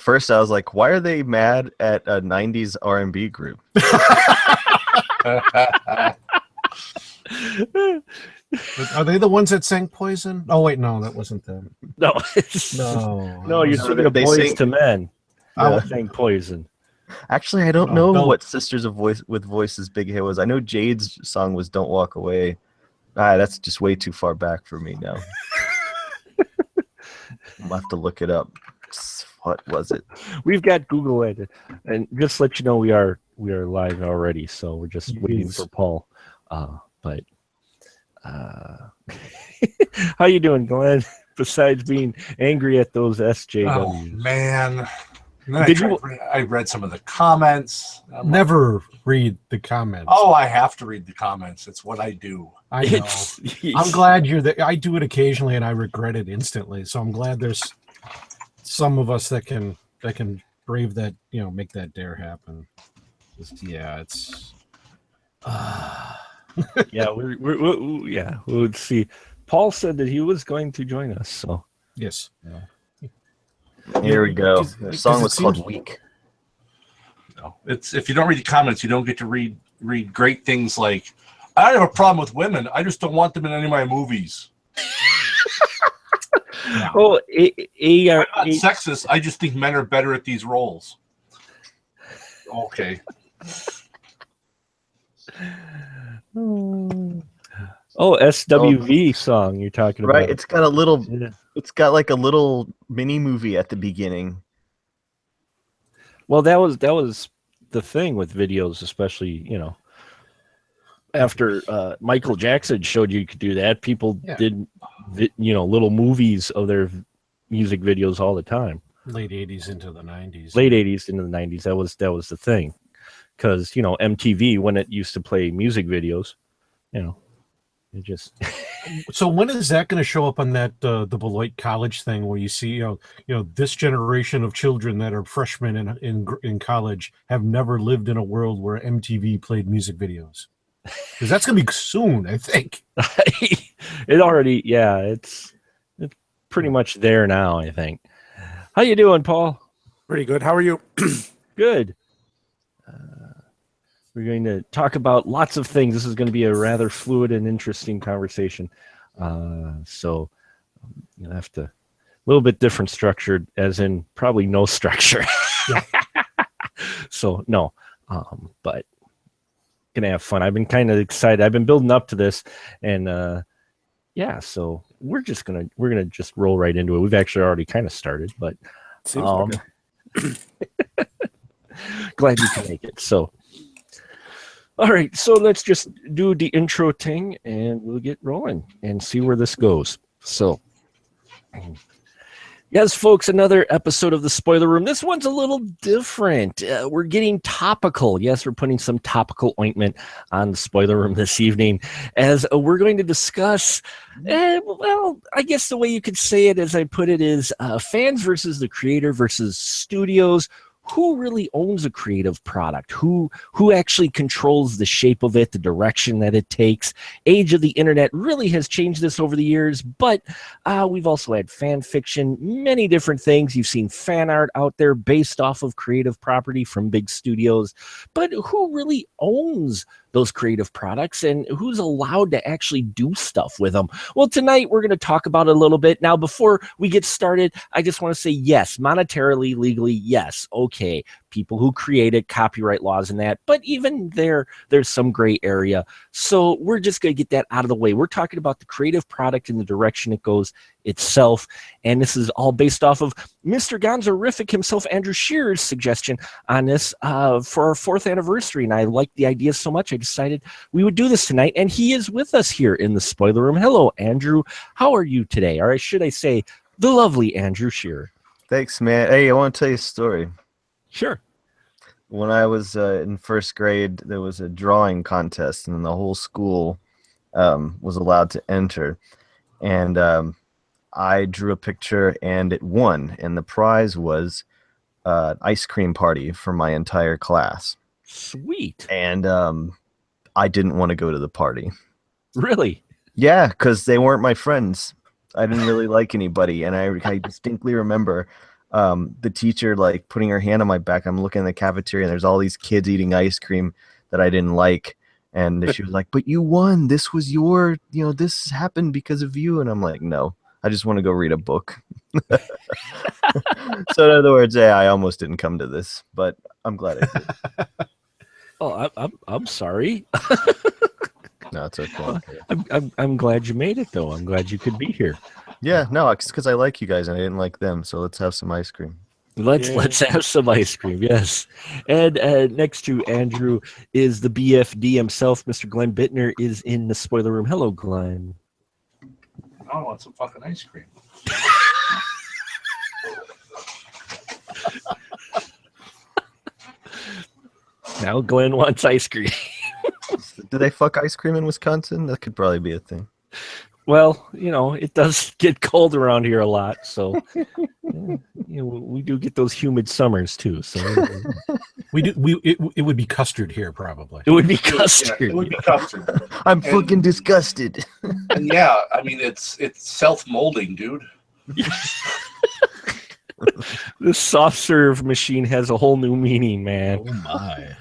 first I was like, why are they mad at a 90s R&B group? Are they the ones that sang Poison? Oh wait, no, that wasn't them. No, No, you're thinking of Boys to Men. Yeah. Saying Poison. Actually, I don't know what Sisters of with Voice's big hit was. I know Jade's song was "Don't Walk Away." That's just way too far back for me now. I'll have to look it up. What was it? We've got Google it, and just let you know we are live already. So we're just waiting for Paul. But how you doing, Glenn? Besides being angry at those SJWs. Oh man! I read some of the comments. Never read the comments. Oh, I have to read the comments. It's what I do. I know. I'm glad you're there. I do it occasionally, and I regret it instantly. So I'm glad there's some of us that can brave that, make that dare happen. Yeah, it's. Yeah, we'll see. Paul said that he was going to join us. So yes. Here we go. The song was called "Weak." No, it's if you don't read the comments, you don't get to read great things like, "I don't have a problem with women. I just don't want them in any of my movies." Oh, I'm not sexist. I just think men are better at these roles. Okay. Oh, SWV song you're talking about. Right, it's got a little. It's got like a little mini movie at the beginning. Well, that was the thing with videos, especially after Michael Jackson showed you could do that. People did little movies of their music videos all the time. Late 80s into the 90s. Late 80s into the 90s. That was the thing, because MTV, when it used to play music videos, it just. So when is that going to show up on that the Beloit College thing, where you see this generation of children that are freshmen in college have never lived in a world where MTV played music videos? Because that's going to be soon, I think. It already, it's pretty much there now, I think. How you doing, Paul? Pretty good. How are you? Good. We're going to talk about lots of things. This is going to be a rather fluid and interesting conversation. So you'll have to, a little bit different structured, as in probably no structure. So no, but gonna have fun. I've been kind of excited. I've been building up to this, and so we're gonna just roll right into it. We've actually already kind of started, but glad you can make it. So. All right, so let's just do the intro thing, and we'll get rolling and see where this goes. So, yes, folks, another episode of the Spoiler Room. This one's a little different. We're getting topical. Yes, we're putting some topical ointment on the Spoiler Room this evening, as we're going to discuss, well, I guess the way you could say it, as I put it, is fans versus the creator versus studios. Who really owns a creative product? Who actually controls the shape of it, the direction that it takes? Age of the internet really has changed this over the years, but we've also had fan fiction, many different things. You've seen fan art out there based off of creative property from big studios, but who really owns those creative products, and who's allowed to actually do stuff with them? Well, tonight we're going to talk about it a little bit. Now, before we get started, I just want to say, yes, monetarily, legally, yes, okay, people who created copyright laws and that, but even there's some gray area. So we're just going to get that out of the way. We're talking about the creative product and the direction it goes itself, and this is all based off of Mr. Gonzorific himself, Andrew Shearer's suggestion on this for our 4th anniversary, and I liked the idea so much I decided we would do this tonight, and he is with us here in the Spoiler Room. Hello, Andrew. How are you today? Or should I say, the lovely Andrew Shearer. Thanks, man. Hey, I want to tell you a story. Sure. When I was in 1st grade, there was a drawing contest, and the whole school was allowed to enter. And I drew a picture, and it won. And the prize was an ice cream party for my entire class. Sweet. And I didn't want to go to the party. Really? Yeah, because they weren't my friends. I didn't really like anybody. And I distinctly remember the teacher like putting her hand on my back. I'm looking in the cafeteria and there's all these kids eating ice cream that I didn't like. And she was like, but you won. This was your, this happened because of you. And I'm like, no, I just want to go read a book. So in other words, yeah, I almost didn't come to this, but I'm glad I did. Oh, I'm sorry. No, it's okay. I'm glad you made it though. I'm glad you could be here. Yeah, no, it's because I like you guys and I didn't like them. So let's have some ice cream. Let's have some ice cream, yes. And next to Andrew is the BFD himself, Mr. Glenn Bittner, is in the spoiler room. Hello, Glenn. I want some fucking ice cream. Now Glenn wants ice cream. Do they fuck ice cream in Wisconsin? That could probably be a thing. Well, it does get cold around here a lot, so we do get those humid summers too. So We do. It would be custard here, probably. it would be custard. Yeah, it would be custard. I'm fucking disgusted. And yeah, I mean it's self-molding, dude. This soft serve machine has a whole new meaning, man. Oh my!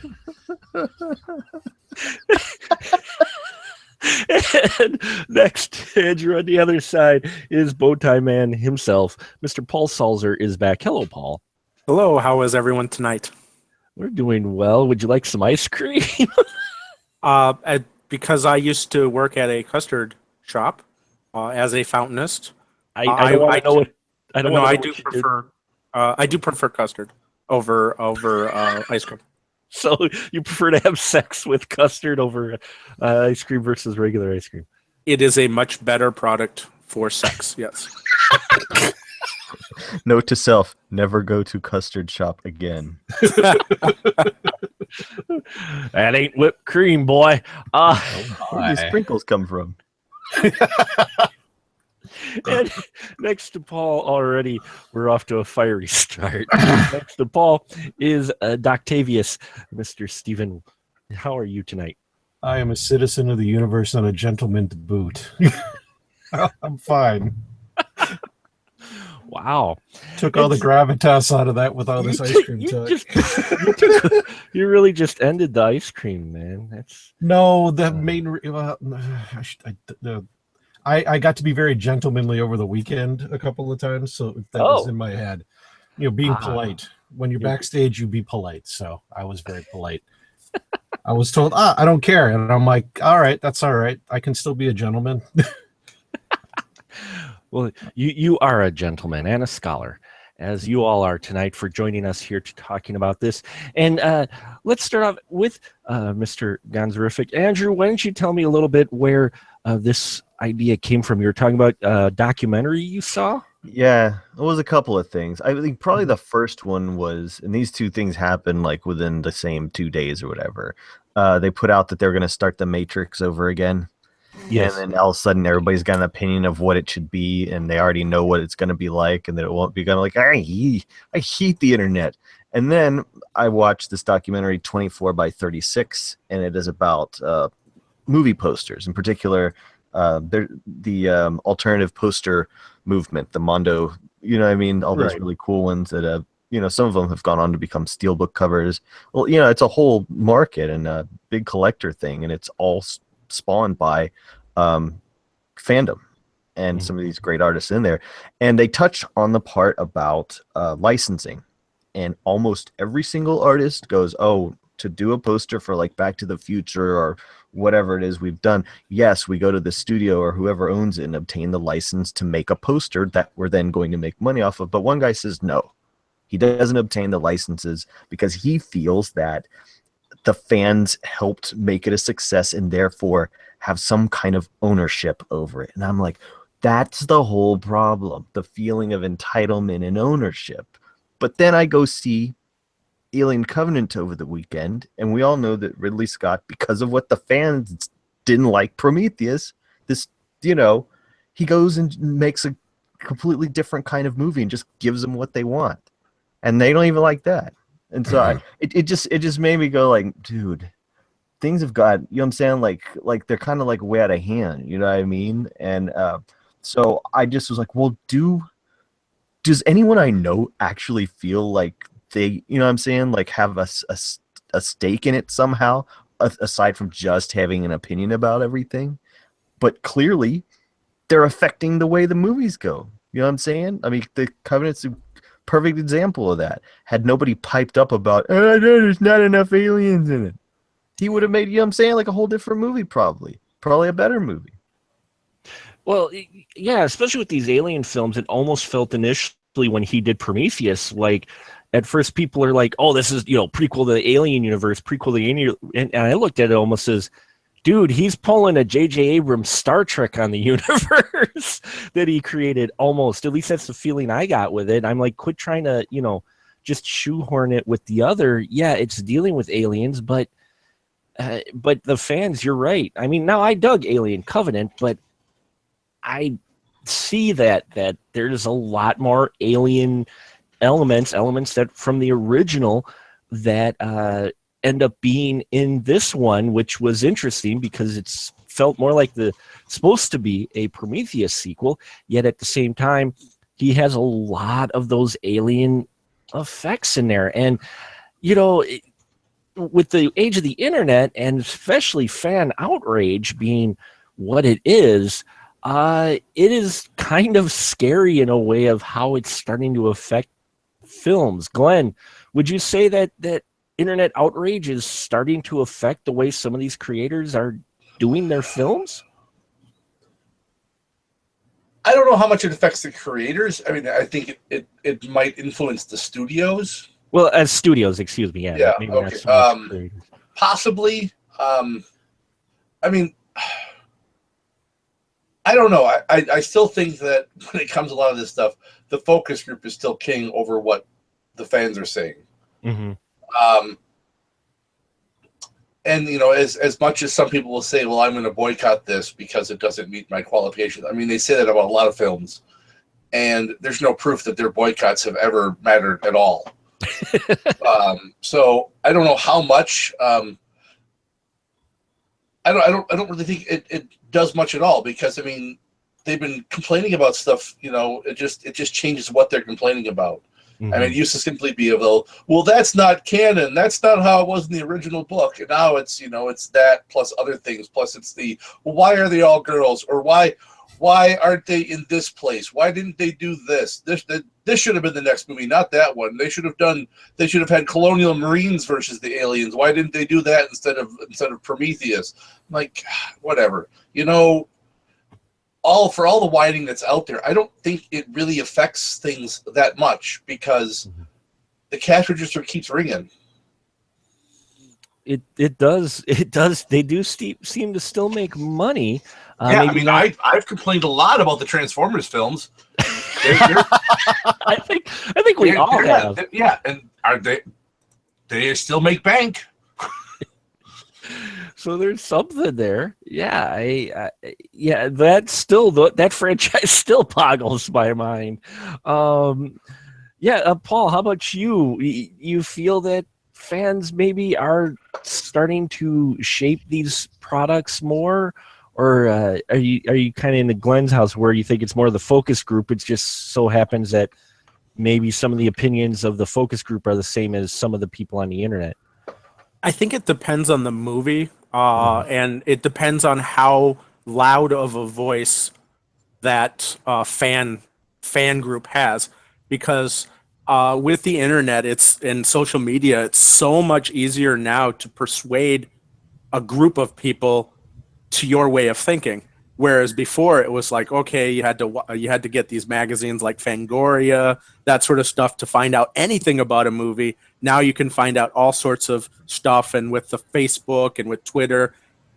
And next, Andrew, on the other side is Bowtie Man himself. Mr. Paul Salzer is back. Hello, Paul. Hello, how is everyone tonight? We're doing well. Would you like some ice cream? Because I used to work at a custard shop as a fountainist. I don't want to know what. I don't No, want I to do prefer. I do prefer custard over ice cream. So you prefer to have sex with custard over ice cream versus regular ice cream? It is a much better product for sex. Yes. Note to self: never go to custard shop again. That ain't whipped cream, boy. Where do these sprinkles come from? And next to Paul, already we're off to a fiery start. Next to Paul is Doctavius, Mr. Stephen. How are you tonight? I am a citizen of the universe and a gentleman to boot. I'm fine. Wow. Took all the gravitas out of that with all this ice cream talk. You really just ended the ice cream, man. That's No, the main. I got to be very gentlemanly over the weekend a couple of times, so that was in my head. Being polite. When you're backstage, you be polite. So I was very polite. I was told, I don't care. And I'm like, all right, that's all right. I can still be a gentleman. Well, you are a gentleman and a scholar, as you all are tonight, for joining us here to talking about this. And let's start off with Mr. Gonzorific. Andrew, why don't you tell me a little bit where this idea came from? You were talking about a documentary you saw? Yeah, it was a couple of things. I think probably the first one was, and these two things happened like within the same 2 days or whatever. They put out that they were going to start the Matrix over again. Yes. And then all of a sudden everybody's got an opinion of what it should be, and they already know what it's going to be like, and that it won't be going like, I hate the internet. And then I watched this documentary 24 by 36, and it is about movie posters, in particular the alternative poster movement, the Mondo, all those really cool ones that have, some of them have gone on to become steelbook covers. Well, it's a whole market and a big collector thing, and it's all spawned by fandom and some of these great artists in there. And they touch on the part about licensing, and almost every single artist goes, to do a poster for like Back to the Future or whatever it is we've done, yes, we go to the studio or whoever owns it and obtain the license to make a poster that we're then going to make money off of. But one guy says no, he doesn't obtain the licenses because he feels that the fans helped make it a success and therefore have some kind of ownership over it. And I'm like, that's the whole problem, the feeling of entitlement and ownership. But then I go see Alien Covenant over the weekend, and we all know that Ridley Scott, because of what the fans didn't like Prometheus, he goes and makes a completely different kind of movie and just gives them what they want, and they don't even like that. And so it just made me go like, dude, things have got, what I'm saying, like they're kind of like way out of hand, you know what I mean? And so I just was like, well, do does anyone I know actually feel like they, you know what I'm saying, like have a stake in it somehow, aside from just having an opinion about everything? But clearly, they're affecting the way the movies go. You know what I'm saying? I mean, The Covenant's a perfect example of that. Had nobody piped up about, oh, no, there's not enough aliens in it, he would have made, you know what I'm saying, like a whole different movie, probably a better movie. Well, yeah, especially with these alien films, it almost felt initially when he did Prometheus, like at first people are like, "Oh, this is prequel to the Alien universe, prequel to the Alien," and I looked at it almost as, dude, he's pulling a J.J. Abrams Star Trek on the universe that he created. Almost, at least that's the feeling I got with it. I'm like, quit trying to just shoehorn it with the other. Yeah, it's dealing with aliens, but the fans, you're right. I mean, now I dug Alien Covenant, but I see that there's a lot more alien elements that from the original that end up being in this one, which was interesting because it's felt more like supposed to be a Prometheus sequel, yet at the same time he has a lot of those alien effects in there. And with the age of the internet, and especially fan outrage being what it is kind of scary in a way of how it's starting to affect films. Glenn, would you say that internet outrage is starting to affect the way some of these creators are doing their films? I don't know how much it affects the creators. I mean, I think it might influence the studios. Well, as studios, excuse me. Yeah. Maybe Okay. not so much creators. Possibly. I mean, I don't know. I still think that when it comes to a lot of this stuff, the focus group is still king over what the fans are saying. Mm-hmm. And as much as some people will say, well, I'm going to boycott this because it doesn't meet my qualifications. I mean, they say that about a lot of films, and there's no proof that their boycotts have ever mattered at all. So I don't know how much. I don't really think it does much at all, because I mean, they've been complaining about stuff. It just changes what they're complaining about. Mm-hmm. I mean, it used to simply be well, that's not canon. That's not how it was in the original book. And now it's that plus other things. Plus it's why are they all girls? Or why aren't they in this place? Why didn't they do this? This should have been the next movie, not that one. They should have had colonial marines versus the aliens. Why didn't they do that instead of Prometheus? Like, whatever. For all the whining that's out there, I don't think it really affects things that much, because the cash register keeps ringing. It does. They do seem to still make money. Yeah, I mean, I've complained a lot about the Transformers films. I think we all have. Yeah, and are they still make bank? So there's something there. Yeah, that franchise still boggles my mind. Paul, how about you? You feel that fans maybe are starting to shape these products more, or are you kind of in the Glenn's house where you think it's more the focus group? It just so happens that maybe some of the opinions of the focus group are the same as some of the people on the internet. I think it depends on the movie, and it depends on how loud of a voice that fan group has, because with the internet, and social media, it's so much easier now to persuade a group of people to your way of thinking. Whereas before, it was like, okay, you had to get these magazines like Fangoria, that sort of stuff, to find out anything about a movie. Now you can find out all sorts of stuff, and with the Facebook and with Twitter,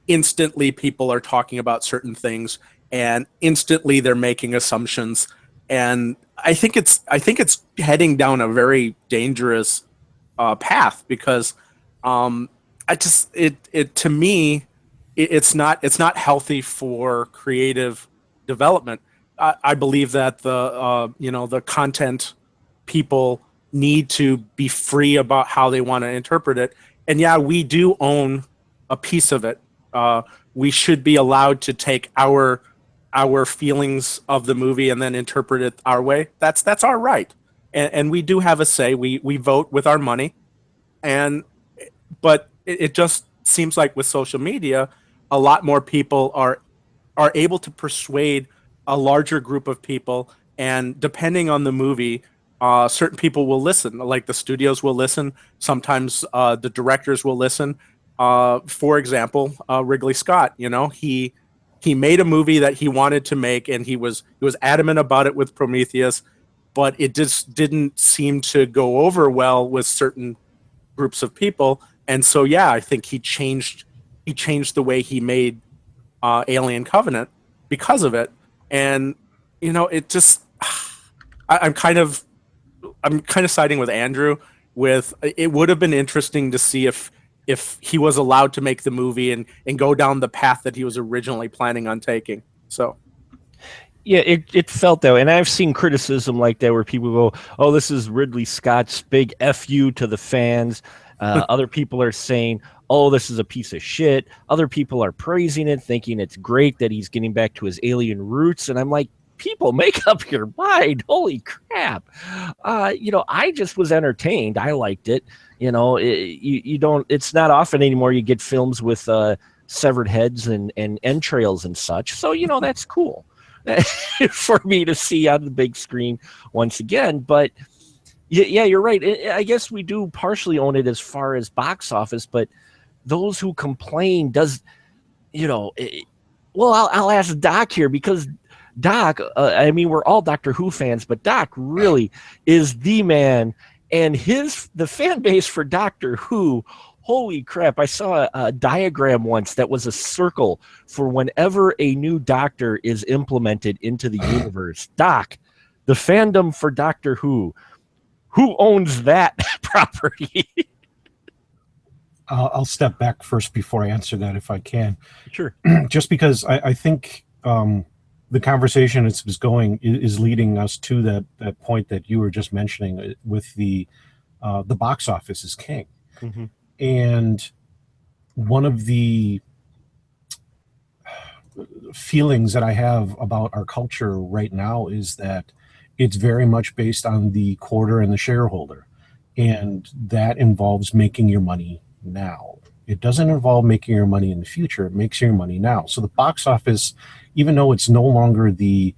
instantly people are talking about certain things, and instantly they're making assumptions. And I think it's heading down a very dangerous path, because to me, it's not healthy for creative development. I believe that the content people need to be free about how they want to interpret it. And yeah, we do own a piece of it. We should be allowed to take our our feelings of the movie and then interpret it our way, that's our right. And we do have a say. We vote with our money. And but it just seems like with social media, a lot more people are able to persuade a larger group of people. And depending on the movie, certain people will listen. Like the studios will listen. Sometimes the directors will listen. For example, Ridley Scott. He made a movie that he wanted to make, and he was adamant about it with Prometheus, but it just didn't seem to go over well with certain groups of people. And so, yeah, I think he changed the way he made Alien Covenant because of it. And it just I'm kind of siding with Andrew. With it would have been interesting to see if he was allowed to make the movie and go down the path that he was originally planning on taking. So yeah, it felt that way. And I've seen criticism like that where people go, oh, this is Ridley Scott's big FU to the fans. Other people are saying, oh, this is a piece of shit. Other people are praising it, thinking it's great that he's getting back to his alien roots. And I'm like, people, make up your mind. Holy crap. I just was entertained. I liked it. You don't, it's not often anymore you get films with severed heads and entrails and such. So, that's cool for me to see on the big screen once again. But yeah, you're right. I guess we do partially own it as far as box office, but those who complain well, I'll ask Doc here, because Doc, we're all Doctor Who fans, but Doc really is the man, and the fan base for Doctor Who, holy crap. I saw a diagram once that was a circle for whenever a new Doctor is implemented into the universe. Doc, the fandom for Doctor Who owns that property? I'll step back first before I answer that, if I can. Sure. Just because I think the conversation is leading us to that point that you were just mentioning with the box office is king. Mm-hmm. And one of the feelings that I have about our culture right now is that it's very much based on the quarter and the shareholder. And that involves making your money now. It doesn't involve making your money in the future. It makes your money now. So the box office, even though it's no longer in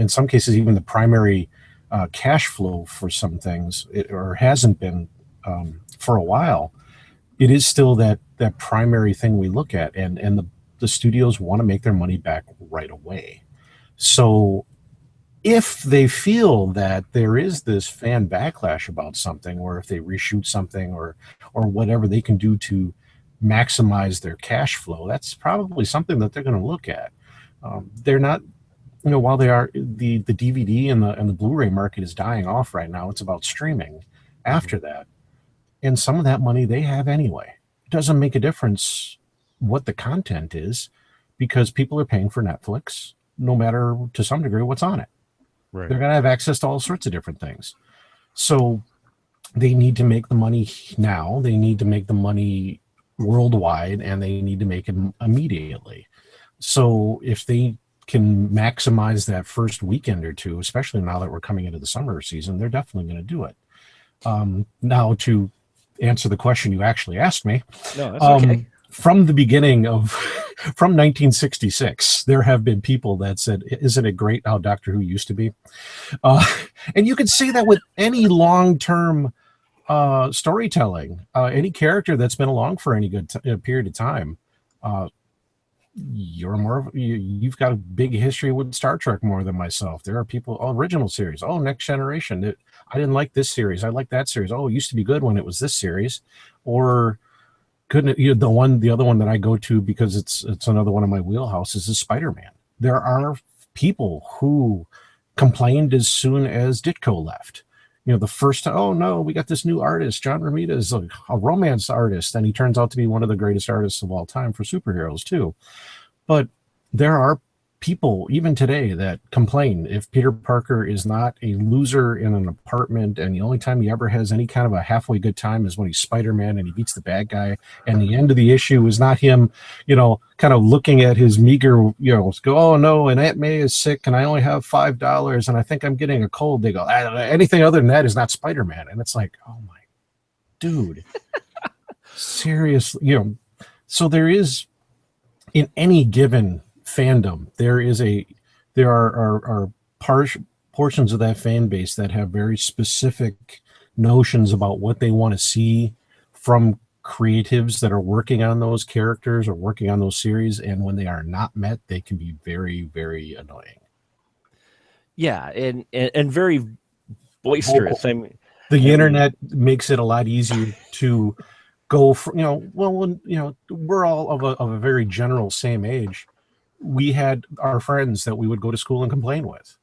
some cases, even the primary cash flow for some things, or hasn't been for a while, it is still that primary thing we look at. And the studios want to make their money back right away. So if they feel that there is this fan backlash about something, or if they reshoot something or whatever they can do to maximize their cash flow, that's probably something that they're going to look at. They're not, while they are the DVD and the Blu-ray market is dying off right now, it's about streaming after that. And some of that money they have anyway. It doesn't make a difference what the content is, because people are paying for Netflix, no matter to some degree what's on it. Right. They're going to have access to all sorts of different things. So they need to make the money now. They need to make the money worldwide, and they need to make it immediately. So if they can maximize that first weekend or two, especially now that we're coming into the summer season, they're definitely going to do it. Now, to answer the question you actually asked me, no, that's okay. From the beginning from 1966, there have been people that said, isn't it great how Doctor Who used to be? And you can see that with any long-term storytelling, any character that's been along for any good period of time. You've got a big history with Star Trek more than myself. There are people, original series, Next Generation. I didn't like this series. I like that series. It used to be good when it was this series. Or the other one that I go to, because it's another one of my wheelhouses, is Spider-Man. There are people who complained as soon as Ditko left. The first time, oh no, we got this new artist, John Romita is a romance artist, and he turns out to be one of the greatest artists of all time for superheroes too. But there are people even today that complain if Peter Parker is not a loser in an apartment, and the only time he ever has any kind of a halfway good time is when he's Spider-Man and he beats the bad guy, and the end of the issue is not him, kind of looking at his meager, go, oh no, and Aunt May is sick and I only have $5 and I think I'm getting a cold. They go, anything other than that is not Spider-Man. And it's like, oh my dude, seriously, so there is, in any given fandom, there are portions of that fan base that have very specific notions about what they want to see from creatives that are working on those characters or working on those series, and when they are not met, they can be very, very annoying. Yeah, and very boisterous. The internet makes it a lot easier to go for, we're all of a very general same age. We had our friends that we would go to school and complain with.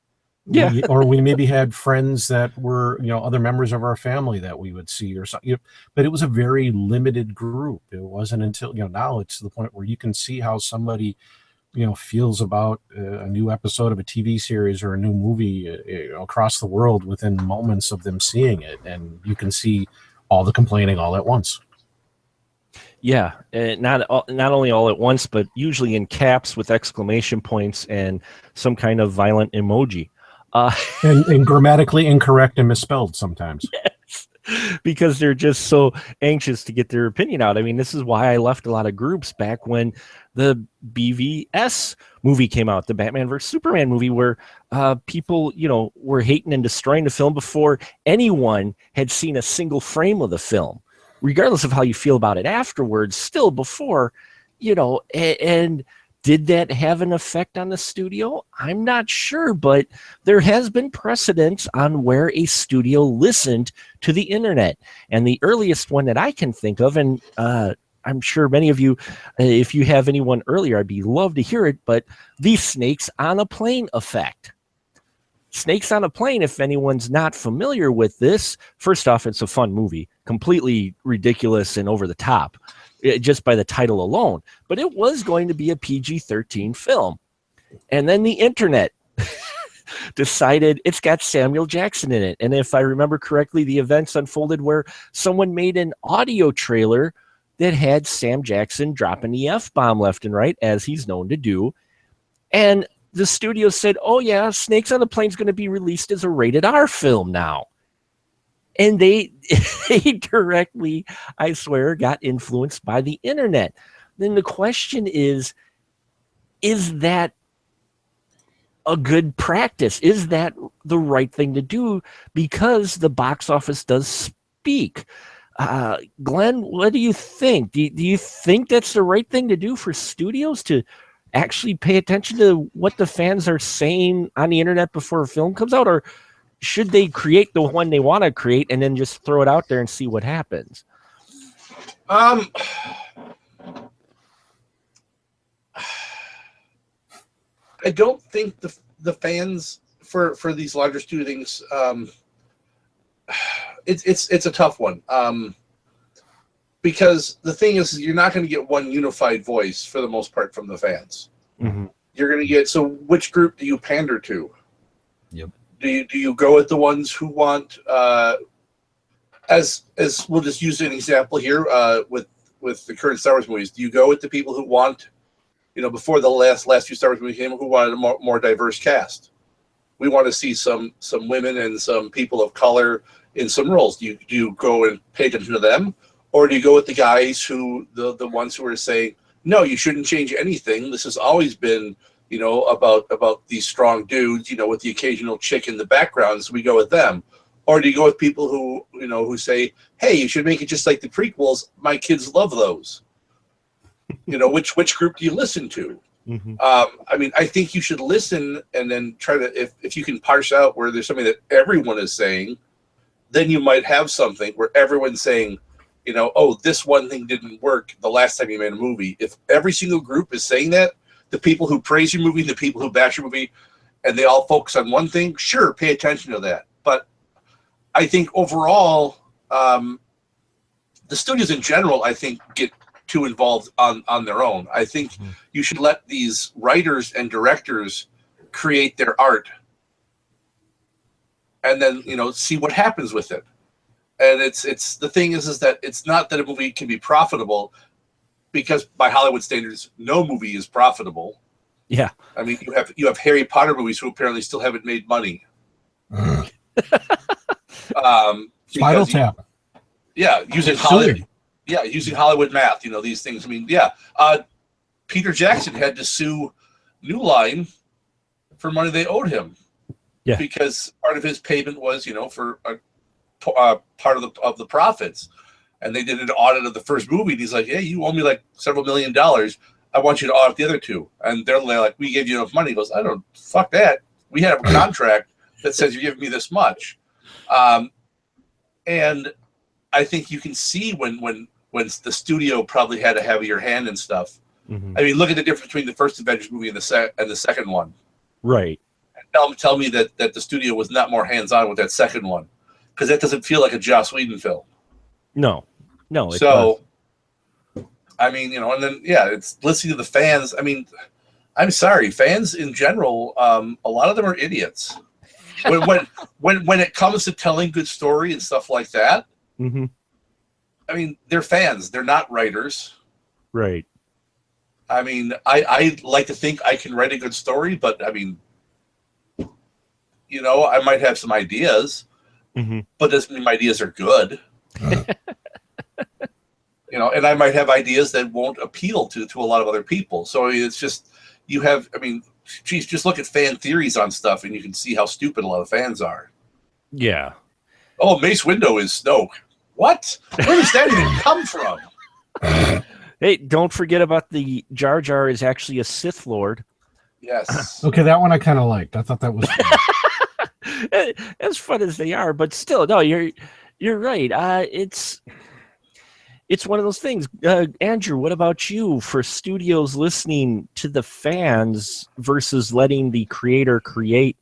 Yeah. Or we maybe had friends that were, other members of our family that we would see or something. But it was a very limited group. It wasn't until, now it's to the point where you can see how somebody, feels about a new episode of a TV series or a new movie across the world within moments of them seeing it. And you can see all the complaining all at once. Yeah, not only all at once, but usually in caps with exclamation points and some kind of violent emoji. And grammatically incorrect and misspelled sometimes. Yes, because they're just so anxious to get their opinion out. I mean, this is why I left a lot of groups back when the BVS movie came out, the Batman vs. Superman movie, where people, were hating and destroying the film before anyone had seen a single frame of the film. Regardless of how you feel about it afterwards, still before, and did that have an effect on the studio? I'm not sure, but there has been precedence on where a studio listened to the internet. And the earliest one that I can think of, and I'm sure many of you, if you have anyone earlier, I'd be love to hear it, but the Snakes on a Plane effect. Snakes on a Plane, if anyone's not familiar with this, first off, it's a fun movie, completely ridiculous and over the top, just by the title alone. But it was going to be a PG-13 film. And then the internet decided it's got Samuel Jackson in it. And if I remember correctly, the events unfolded where someone made an audio trailer that had Sam Jackson dropping the F-bomb left and right, as he's known to do. And the studio said, oh yeah, Snakes on a Plane is going to be released as a rated R film now. And they directly, I swear, got influenced by the internet. Then the question is that a good practice? Is that the right thing to do? Because the box office does speak. Glenn, what do you think? Do you think that's the right thing to do for studios to actually pay attention to what the fans are saying on the internet before a film comes out, or should they create the one they want to create and then just throw it out there and see what happens? I don't think the fans for these larger studio things, it's a tough one. Because the thing is, you're not going to get one unified voice for the most part from the fans. Mm-hmm. You're going to get, so which group do you pander to? Yep. Do you go with the ones who want, as we'll just use an example here with the current Star Wars movies, do you go with the people who want, before the last few Star Wars movies came, who wanted a more diverse cast? We want to see some women and some people of color in some roles. Do you go and pay attention to them? Or do you go with the guys who, the ones who are saying, no, you shouldn't change anything. This has always been, about these strong dudes, with the occasional chick in the background, so we go with them. Or do you go with people who, who say, hey, you should make it just like the prequels. My kids love those. Which group do you listen to? Mm-hmm. I think you should listen and then try to, if you can parse out where there's something that everyone is saying, then you might have something where everyone's saying, oh, this one thing didn't work the last time you made a movie. If every single group is saying that, the people who praise your movie, the people who bash your movie, and they all focus on one thing, sure, pay attention to that. But I think overall, the studios in general, I think, get too involved on their own. I think you should let these writers and directors create their art, and then see what happens with it. And it's the thing is that it's not that a movie can be profitable, because by Hollywood standards, no movie is profitable. Yeah. I mean, you have Harry Potter movies who apparently still haven't made money. Spinal Tap. Yeah, using Hollywood math. These things. I mean, Peter Jackson had to sue New Line for money they owed him. Yeah. Because part of his payment was, for part of the profits, and they did an audit of the first movie. And he's like, "Hey, you owe me like several $1 million. I want you to audit the other two." And they're like, "We gave you enough money." He goes, "I don't fuck that. We have a contract that says you're giving me this much." And I think you can see when the studio probably had a heavier hand and stuff. Mm-hmm. I mean, look at the difference between the first Avengers movie and the second one. Right. And tell me that the studio was not more hands-on with that second one, because that doesn't feel like a Joss Whedon film. No. So, I mean, and then it's listening to the fans. I mean, I'm sorry, fans in general. A lot of them are idiots. When it comes to telling good story and stuff like that, mm-hmm. I mean, they're fans. They're not writers. Right. I mean, I like to think I can write a good story, but I mean, I might have some ideas, mm-hmm. but doesn't mean my ideas are good. And I might have ideas that won't appeal to a lot of other people. So it's just, just look at fan theories on stuff and you can see how stupid a lot of fans are. Yeah. Oh, Mace Windu is Snoke. What? Where does that even come from? Hey, don't forget about the Jar Jar is actually a Sith Lord. Yes. Okay, that one I kind of liked. I thought that was fun. As fun as they are, but still, no, you're right. It's one of those things. Andrew, what about you? For studios listening to the fans versus letting the creator create,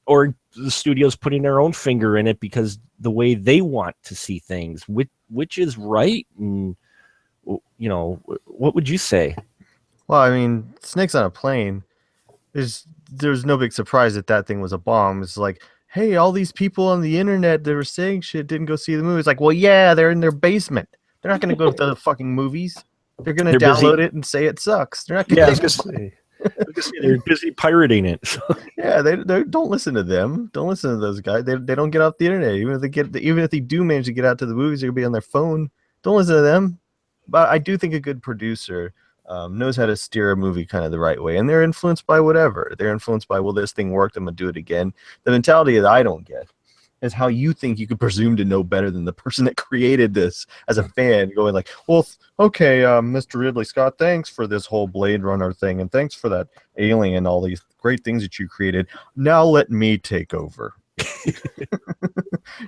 or the studios putting their own finger in it because the way they want to see things, which is right? And what would you say? Well, I mean, Snakes on a Plane. There's no big surprise that thing was a bomb. It's like, hey, all these people on the internet that were saying shit didn't go see the movie. It's like, well, yeah, they're in their basement. They're not going to go to the fucking movies. They're going to download it and say it sucks. They're not going to. They're busy pirating it. So. Yeah, they don't listen to them. Don't listen to those guys. They don't get off the internet. Even if they do manage to get out to the movies, they'll be on their phone. Don't listen to them. But I do think a good producer knows how to steer a movie kind of the right way, and they're influenced by whatever. They're influenced by, well, this thing worked, I'm gonna do it again. The mentality that I don't get is how you think you could presume to know better than the person that created this as a fan, going like, well, okay, Mr. Ridley Scott, thanks for this whole Blade Runner thing, and thanks for that Alien, all these great things that you created. Now let me take over.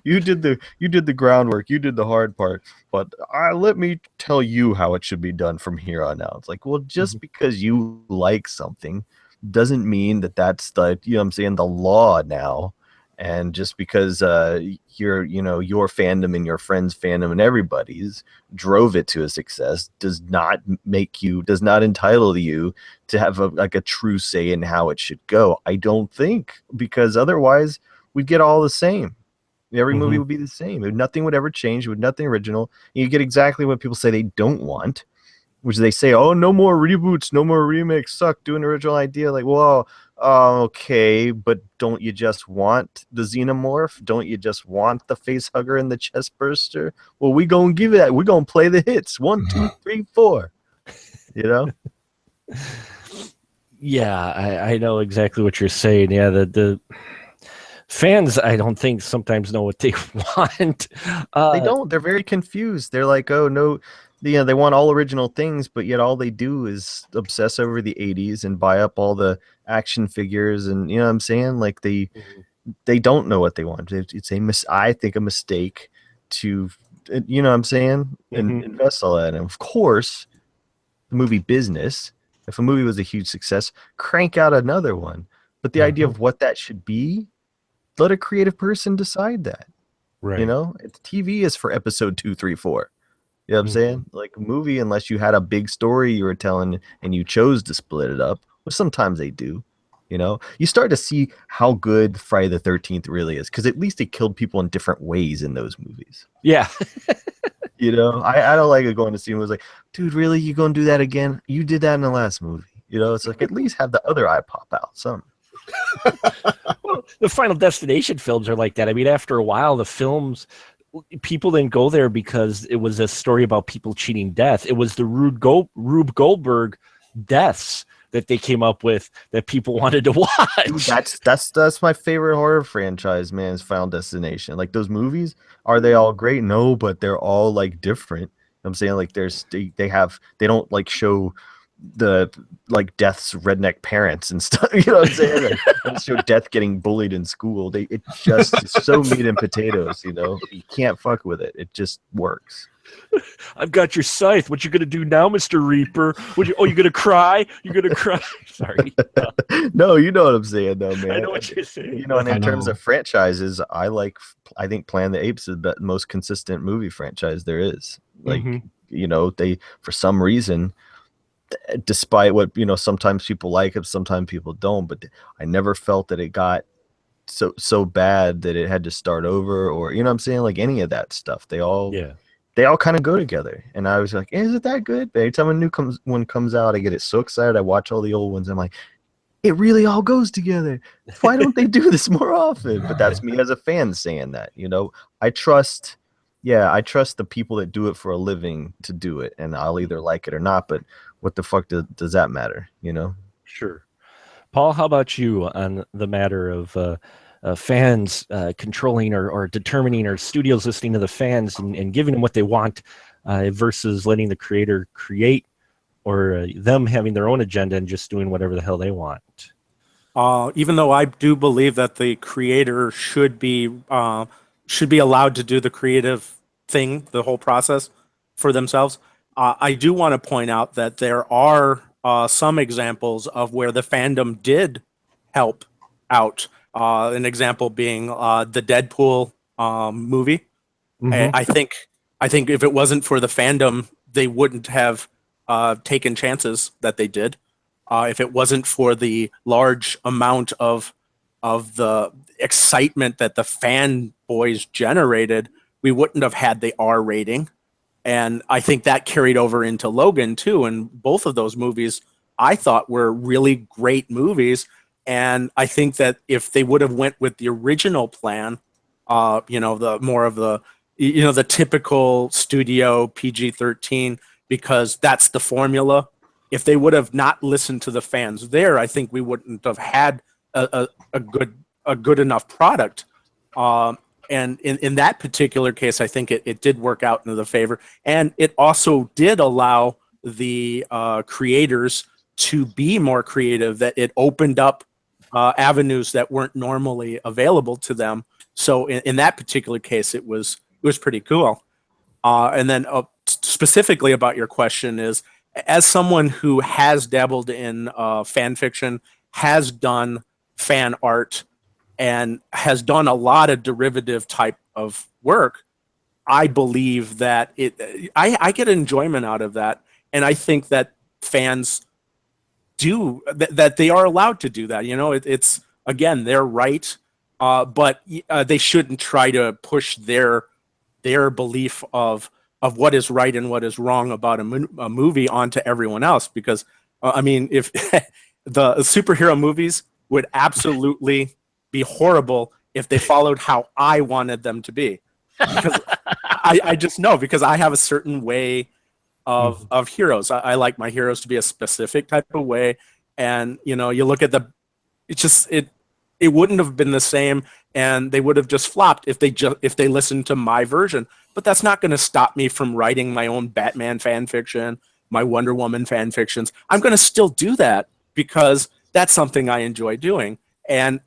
You did the groundwork, you did the hard part, but let me tell you how it should be done from here on out. It's like, well, just because you like something doesn't mean that's the, what I'm saying, the law now. And just because your fandom and your friends' fandom and everybody's drove it to a success does not entitle you to have a true say in how it should go. I don't think, because otherwise we'd get all the same. Every movie would be the same. Nothing would ever change. With nothing original. You get exactly what people say they don't want, which they say, oh, no more reboots, no more remakes, suck, do an original idea. Like, well, okay, but don't you just want the xenomorph? Don't you just want the face hugger and the chest burster? Well, we gonna give it that. We're gonna play the hits. 1, 2, 3, 4. Yeah, I know exactly what you're saying. Yeah, the fans, I don't think sometimes know what they want. They don't. They're very confused. They're like, oh no, they want all original things, but yet all they do is obsess over the 80s and buy up all the action figures, and you know what I'm saying? Like they don't know what they want. It's I think a mistake to, you know what I'm saying, and invest all that. And of course, the movie business. If a movie was a huge success, crank out another one. But the idea of what that should be, let a creative person decide that. Right. TV is for episode 2, 3, 4. You know what I'm saying? Like a movie, unless you had a big story you were telling and you chose to split it up, which sometimes they do, you start to see how good Friday the 13th really is, because at least it killed people in different ways in those movies. Yeah. I don't like it going to see movies like, dude, really? You gonna do that again? You did that in the last movie. It's like, at least have the other eye pop out. Some. Well, the Final Destination films are like that. I mean, after a while, the films, people didn't go there because it was a story about people cheating death. It was the Rube Goldberg deaths that they came up with that people wanted to watch. Dude, that's my favorite horror franchise, man, is Final Destination. Like, those movies, are they all great? No, but they're all like different. I'm saying, like, they don't like show the like death's redneck parents and stuff. You know what I'm saying? Like, they don't show death getting bullied in school. It just is so meat and potatoes. You can't fuck with it. It just works. I've got your scythe. What you gonna do now, Mr. Reaper? You gonna cry? You gonna cry? Sorry. No, you know what I'm saying, though, man. I know what you're saying. And in terms of franchises, I think Planet of the Apes is the most consistent movie franchise there is. Like, they, for some reason, despite what, sometimes people like it, sometimes people don't, but I never felt that it got so bad that it had to start over, or, you know what I'm saying? Like, any of that stuff. They all kind of go together. And I was like, is it that good? But every time a new one comes out, I get so excited. I watch all the old ones. I'm like, it really all goes together. Why don't they do this more often? But that's me as a fan saying that. I trust the people that do it for a living to do it, and I'll either like it or not. But what the fuck does that matter? Sure. Paul, how about you on the matter of fans controlling or determining, or studios listening to the fans and giving them what they want versus letting the creator create, or them having their own agenda and just doing whatever the hell they want? Even though I do believe that the creator should be allowed to do the creative thing, the whole process for themselves, I do want to point out that there are some examples of where the fandom did help out. An example being the Deadpool movie. I think if it wasn't for the fandom, they wouldn't have taken chances that they did. If it wasn't for the large amount of the excitement that the fanboys generated, we wouldn't have had the R rating. And I think that carried over into Logan too. And both of those movies I thought were really great movies. And I think that if they would have went with the original plan, the more of the, the typical studio PG-13, because that's the formula. If they would have not listened to the fans there, I think we wouldn't have had a good enough product. And in that particular case, I think it did work out into the favor. And it also did allow the creators to be more creative, that it opened up avenues that weren't normally available to them. So in that particular case, it was pretty cool. And then specifically about your question is, as someone who has dabbled in fan fiction, has done fan art, and has done a lot of derivative type of work, I believe that I get enjoyment out of that. And I think that fans do, that they are allowed to do that. It's again, their right, but they shouldn't try to push their belief of what is right and what is wrong about a movie onto everyone else. Because, if the superhero movies would absolutely be horrible if they followed how I wanted them to be, because I just know, because I have a certain way of heroes. I like my heroes to be a specific type of way, and you look at it wouldn't have been the same, and they would have just flopped if they listened to my version. But that's not going to stop me from writing my own Batman fan fiction, my Wonder Woman fan fictions. I'm going to still do that because that's something I enjoy doing, and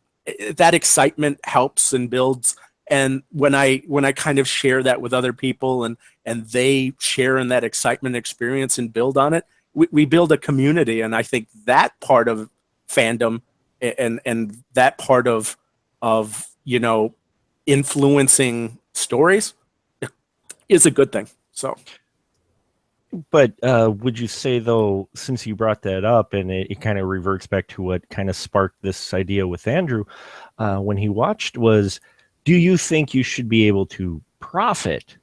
that excitement helps and builds. And when I kind of share that with other people, and they share in that excitement experience and build on it, we build a community. And I think that part of fandom and that part of influencing stories is a good thing. So But would you say, though, since you brought that up, and it kind of reverts back to what kind of sparked this idea with Andrew when he watched, was do you think you should be able to profit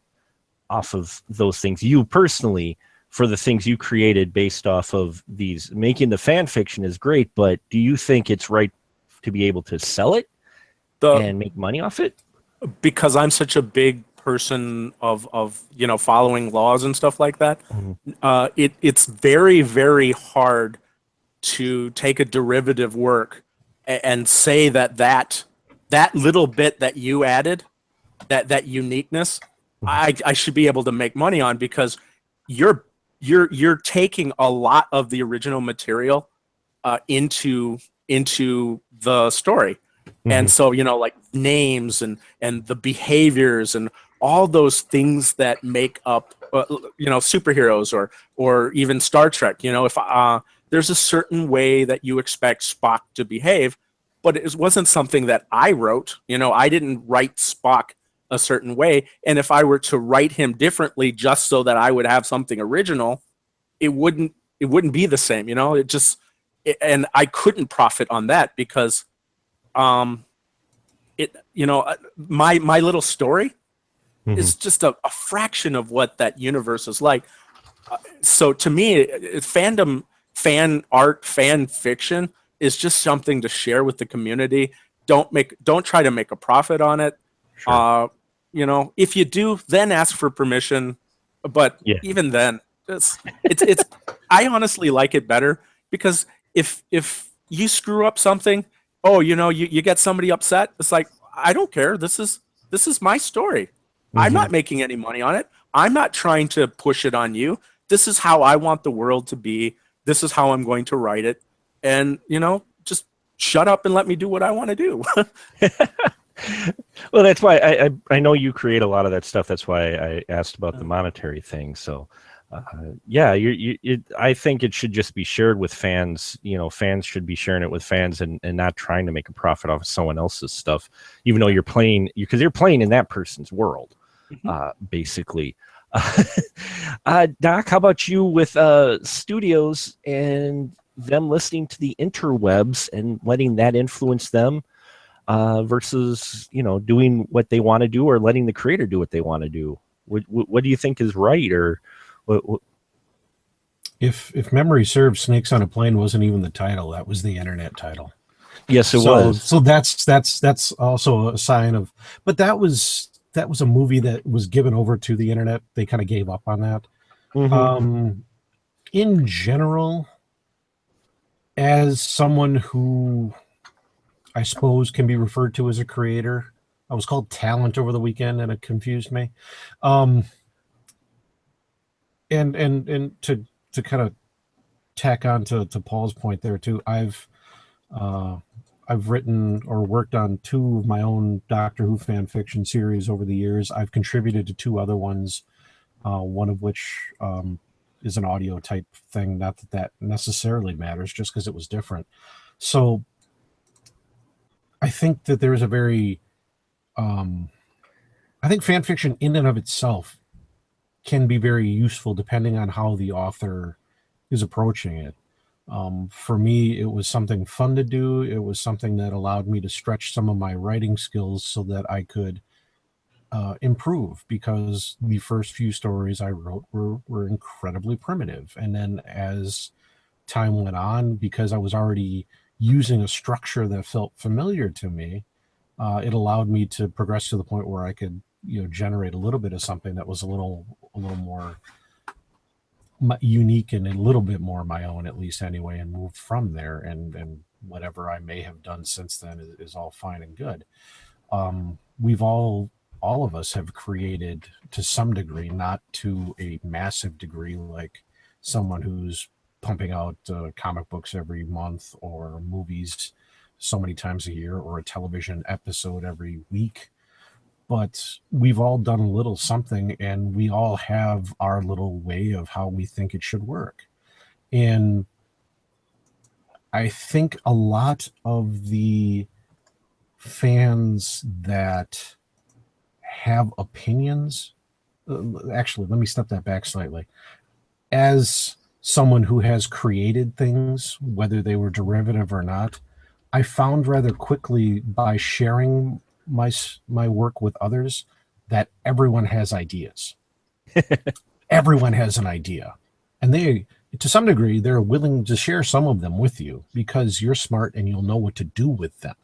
off of those things, you personally, for the things you created based off of these? Making the fan fiction is great, but do you think it's right to be able to sell it The and make money off it? Because I'm such a big person of following laws and stuff like that, it's very, very hard to take a derivative work and say that little bit that you added, that uniqueness, I should be able to make money on, because you're taking a lot of the original material into the story. And so, like names and the behaviors and all those things that make up, superheroes or even Star Trek. If there's a certain way that you expect Spock to behave, but it wasn't something that I wrote. I didn't write Spock a certain way, and if I were to write him differently just so that I would have something original, it wouldn't be the same. And I couldn't profit on that because my little story is just a fraction of what that universe is like. So to me, fandom, fan art, fan fiction is just something to share with the community. Don't try to make a profit on it. Sure. If you do, then ask for permission. But Yeah. even then, it's I honestly like it better, because if you screw up something, you get somebody upset. It's like, I don't care. This is my story. I'm not making any money on it. I'm not trying to push it on you. This is how I want the world to be. This is how I'm going to write it. And, just shut up and let me do what I want to do. Well, that's why I know you create a lot of that stuff. That's why I asked about the monetary thing. So, yeah, I think it should just be shared with fans. Fans should be sharing it with fans and not trying to make a profit off of someone else's stuff, even though you're playing in that person's world, basically. Doc, how about you with studios and them listening to the interwebs and letting that influence them? Versus doing what they want to do or letting the creator do what they want to do. What do you think is right? Or what? If memory serves, Snakes on a Plane wasn't even the title. That was the internet title. Yes, it was. So that's also a sign of. But that was a movie that was given over to the internet. They kind of gave up on that. In general, as someone who I suppose can be referred to as a creator, I was called talent over the weekend, and it confused me. And to kind of tack on to Paul's point there too, I've written or worked on 2 of my own Doctor Who fan fiction series over the years. I've contributed to 2 other ones, one of which is an audio type thing. Not that necessarily matters, just because it was different. So I think that there's a very, I think fan fiction in and of itself can be very useful depending on how the author is approaching it. For me, it was something fun to do. It was something that allowed me to stretch some of my writing skills so that I could improve, because the first few stories I wrote were incredibly primitive. And then as time went on, because I was already using a structure that felt familiar to me, it allowed me to progress to the point where I could, generate a little bit of something that was a little more unique and a little bit more my own, at least anyway, and move from there. And whatever I may have done since then is all fine and good. We've all of us have created to some degree, not to a massive degree, like someone who's pumping out comic books every month, or movies so many times a year, or a television episode every week. But we've all done a little something, and we all have our little way of how we think it should work. And I think a lot of the fans that have opinions, actually, let me step that back slightly. as someone who has created things, whether they were derivative or not, I found rather quickly by sharing my work with others that everyone has ideas. Everyone has an idea, and they, to some degree, they're willing to share some of them with you because you're smart and you'll know what to do with them.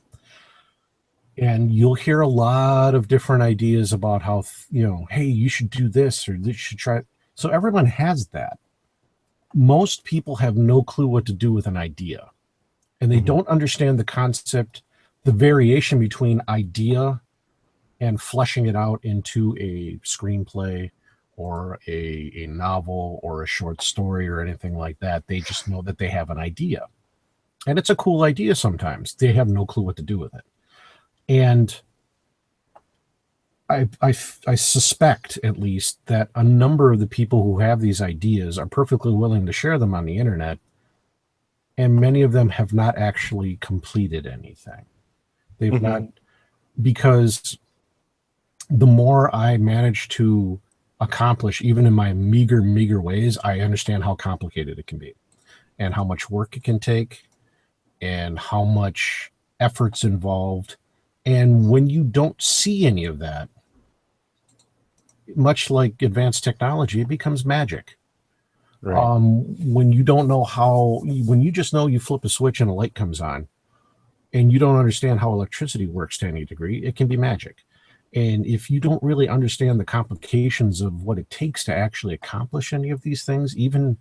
And you'll hear a lot of different ideas about how, hey, you should do this or this should try. So everyone has that. Most people have no clue what to do with an idea, and they don't understand the concept, the variation between idea and fleshing it out into a screenplay or a novel or a short story or anything like that. They just know that they have an idea, and it's a cool idea. Sometimes they have no clue what to do with it. And I suspect, at least, that a number of the people who have these ideas are perfectly willing to share them on the internet, and many of them have not actually completed anything. They've not, because the more I manage to accomplish, even in my meager ways, I understand how complicated it can be and how much work it can take and how much effort's involved. And when you don't see any of that, much like advanced technology, it becomes magic. Right. When you don't know when you just know you flip a switch and a light comes on, and you don't understand how electricity works to any degree, it can be magic. And if you don't really understand the complications of what it takes to actually accomplish any of these things, even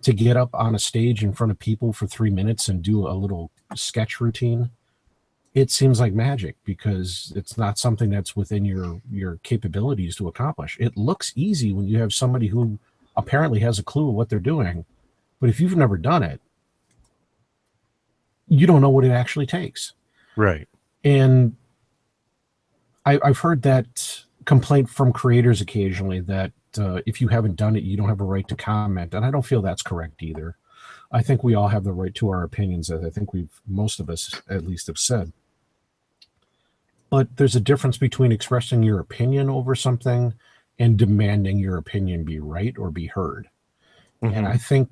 to get up on a stage in front of people for 3 minutes and do a little sketch routine, it seems like magic because it's not something that's within your capabilities to accomplish. It looks easy when you have somebody who apparently has a clue of what they're doing, but if you've never done it, you don't know what it actually takes. Right. And I've heard that complaint from creators occasionally that if you haven't done it, you don't have a right to comment. And I don't feel that's correct either. I think we all have the right to our opinions, as I think most of us at least have said. But there's a difference between expressing your opinion over something and demanding your opinion be right or be heard. And I think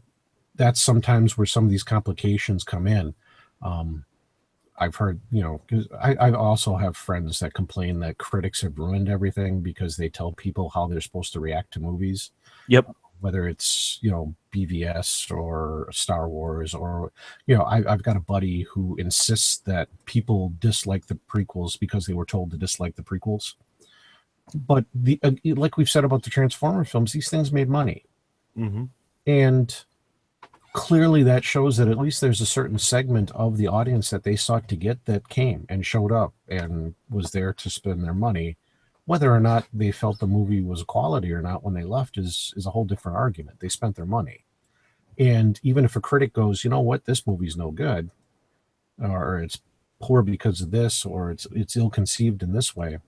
that's sometimes where some of these complications come in. I've heard, because I also have friends that complain that critics have ruined everything because they tell people how they're supposed to react to movies. Yep. Whether it's, BVS or Star Wars or, I've got a buddy who insists that people dislike the prequels because they were told to dislike the prequels. But like we've said about the Transformer films, these things made money. And clearly that shows that at least there's a certain segment of the audience that they sought to get that came and showed up and was there to spend their money. Whether or not they felt the movie was quality or not when they left is a whole different argument. They spent their money. And even if a critic goes, you know what, this movie's no good, or it's poor because of this, or it's ill-conceived in this way,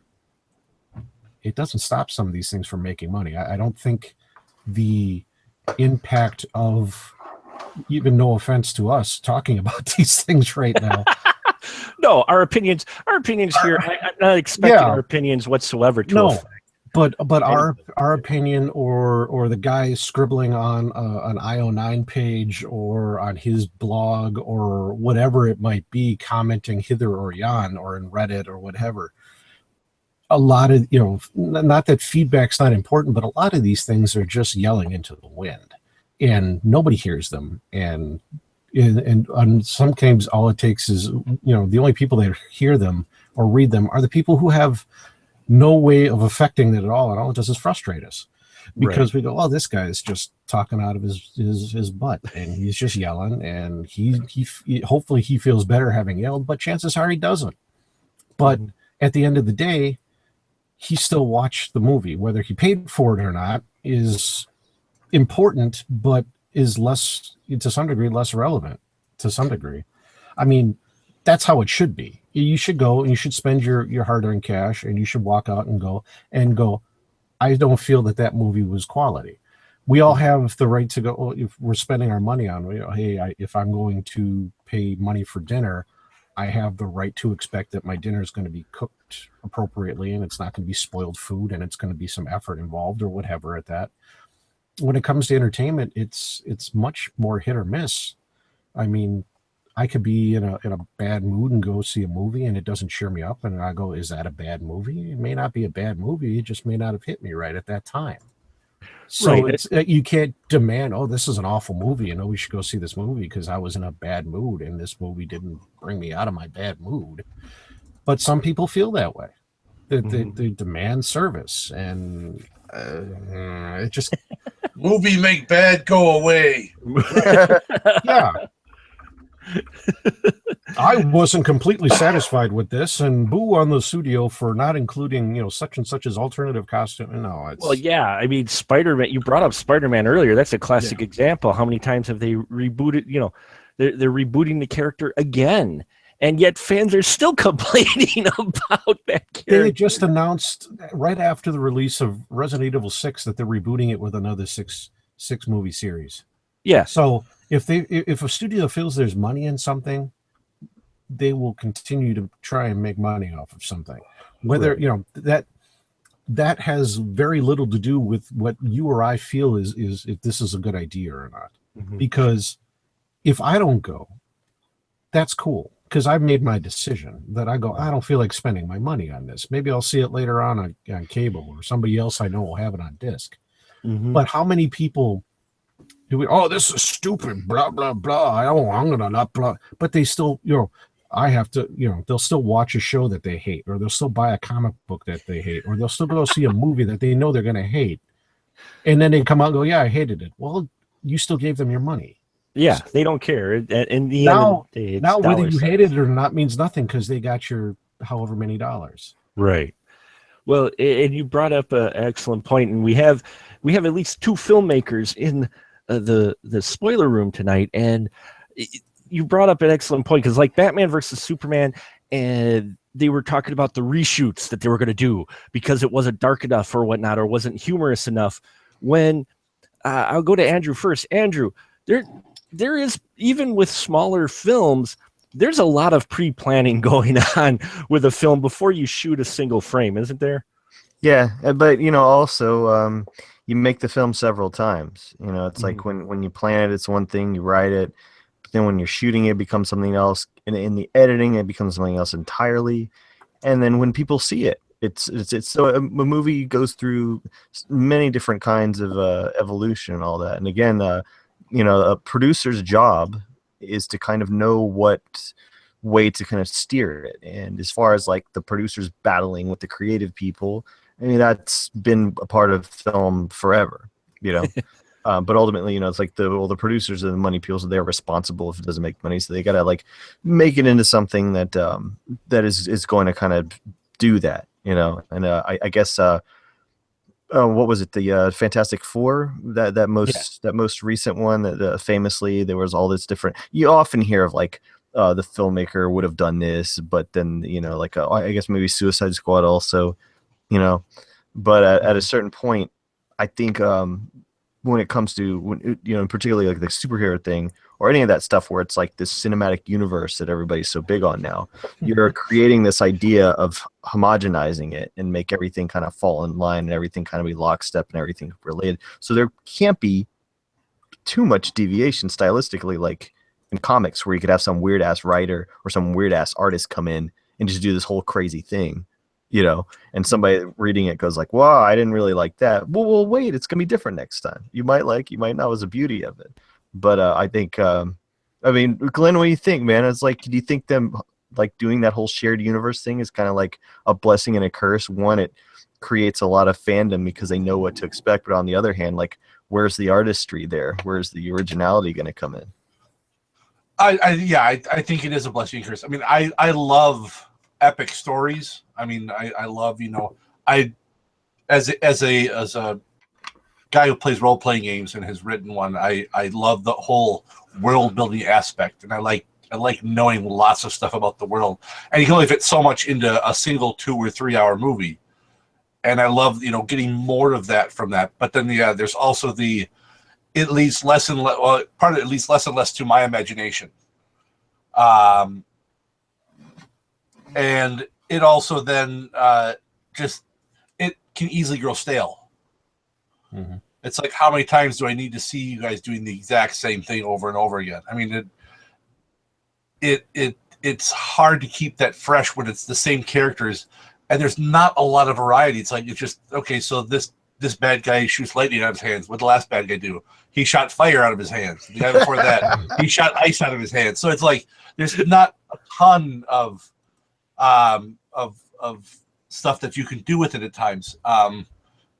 it doesn't stop some of these things from making money. I don't think the impact of, even no offense to us talking about these things right now. No, our opinions here. I'm not expecting our opinions whatsoever to affect. But our opinion or the guy scribbling on an IO9 page or on his blog or whatever it might be, commenting hither or yon or in Reddit or whatever. A lot of, not that feedback's not important, but a lot of these things are just yelling into the wind and nobody hears them. And sometimes all it takes is, the only people that hear them or read them are the people who have no way of affecting it at all. And all it does is frustrate us because we go, oh, this guy is just talking out of his butt and he's just yelling and he hopefully he feels better having yelled, but chances are he doesn't. But at the end of the day, he still watched the movie. Whether he paid for it or not is important, but is less, to some degree, less relevant to some degree. I mean, that's how it should be. You should go and you should spend your hard-earned cash and you should walk out and go, I don't feel that movie was quality. We all have the right to go, if we're spending our money on, hey, if I'm going to pay money for dinner, I have the right to expect that my dinner is going to be cooked appropriately and it's not going to be spoiled food and it's going to be some effort involved or whatever at that. when it comes to entertainment, it's much more hit or miss. I mean, I could be in a bad mood and go see a movie and it doesn't cheer me up, and I go, is that a bad movie? It may not be a bad movie, it just may not have hit me right at that time. So Right. it's you can't demand, oh, this is an awful movie and we should go see this movie because I was in a bad mood and this movie didn't bring me out of my bad mood. But some people feel that way. They demand service, and it just Movie make bad go away. yeah. I wasn't completely satisfied with this, and boo on the studio for not including, such and such as alternative costume. No, it's Well, yeah. I mean, Spider-Man. You brought up Spider-Man earlier. That's a classic example. How many times have they rebooted? They're rebooting the character again, and yet fans are still complaining about that character. They just announced right after the release of Resident Evil 6 that they're rebooting it with another six movie series. Yeah. So if a studio feels there's money in something, they will continue to try and make money off of something. Whether that has very little to do with what you or I feel is if this is a good idea or not. Mhm. Because if I don't go, that's cool. Because I've made my decision that I go, I don't feel like spending my money on this. Maybe I'll see it later on cable, or somebody else I know will have it on disc. Mhm. But how many people this is stupid, blah, blah, blah. I'm going to not blah. But they still, I have to, they'll still watch a show that they hate, or they'll still buy a comic book that they hate, or they'll still go see a movie that they know they're going to hate. And then they come out and go, yeah, I hated it. Well, you still gave them your money. Yeah, they don't care. In the Now- end of the day, it's Now, whether dollar you signs. hated it or not means nothing because they got your however many dollars. Right. Well, and you brought up an excellent point, and we have at least two filmmakers in the spoiler room tonight, and you brought up an excellent point because, like Batman versus Superman, and they were talking about the reshoots that they were going to do because it wasn't dark enough or whatnot, or wasn't humorous enough. When I'll go to Andrew first. Andrew, there is, even with smaller films, there's a lot of pre-planning going on with a film before you shoot a single frame, isn't there? Yeah, but also you make the film several times. It's like when you plan it, it's one thing, you write it, but then when you're shooting it becomes something else. In the editing, it becomes something else entirely. And then when people see it, it's so a movie goes through many different kinds of evolution and all that. And again, a producer's job is to kind of know what way to kind of steer it. And as far as like the producers battling with the creative people, I mean, that's been a part of film forever, but ultimately, it's like the producers are the money people, so they're responsible if it doesn't make money. So they got to like make it into something that that is going to kind of do that, and I guess what was it, the Fantastic Four, that most recent one that famously there was all this different, you often hear of like the filmmaker would have done this, but then like I guess maybe Suicide Squad also, but at a certain point, I think when it comes to particularly like the superhero thing or any of that stuff where it's like this cinematic universe that everybody's so big on now, you're creating this idea of homogenizing it and make everything kind of fall in line and everything kind of be lockstep and everything related. So there can't be too much deviation stylistically, like in comics where you could have some weird ass writer or some weird ass artist come in and just do this whole crazy thing, and somebody reading it goes like, wow, I didn't really like that. Well, wait, it's gonna be different next time. You might not, was the beauty of it. But I think, I mean, Glenn, what do you think, man? It's like, do you think them like doing that whole shared universe thing is kind of like a blessing and a curse? One, it creates a lot of fandom because they know what to expect. But on the other hand, like, where's the artistry there? Where's the originality going to come in? I think it is a blessing and curse. I mean, I love epic stories. I mean, I love, as a guy who plays role-playing games and has written one, I love the whole world-building aspect, and I like knowing lots of stuff about the world. And you can only fit so much into a single 2 or 3 hour movie. And I love, getting more of that from that. But then, there's also it leads less and less. Well, part of it leads less and less to my imagination. And it also then it can easily grow stale. Mm-hmm. It's like, how many times do I need to see you guys doing the exact same thing over and over again? I mean, it's hard to keep that fresh when it's the same characters, and there's not a lot of variety. It's like, it's just, okay, so this bad guy shoots lightning out of his hands. What did the last bad guy do? He shot fire out of his hands. The guy before that, he shot ice out of his hands. So it's like, there's not a ton of stuff that you can do with it at times.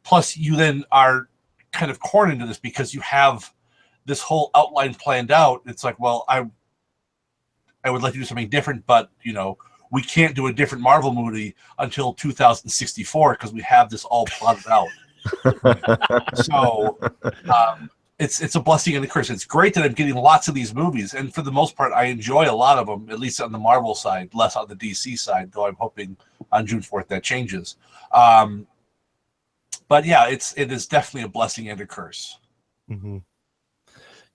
Plus, you then are kind of cornered into this because you have this whole outline planned out. It's like, well, I would like to do something different, but we can't do a different Marvel movie until 2064 because we have this all plotted out. So it's a blessing and a curse. It's great that I'm getting lots of these movies, and for the most part, I enjoy a lot of them, at least on the Marvel side, less on the DC side, though I'm hoping on June 4th that changes. But yeah, it is definitely a blessing and a curse. Mm-hmm.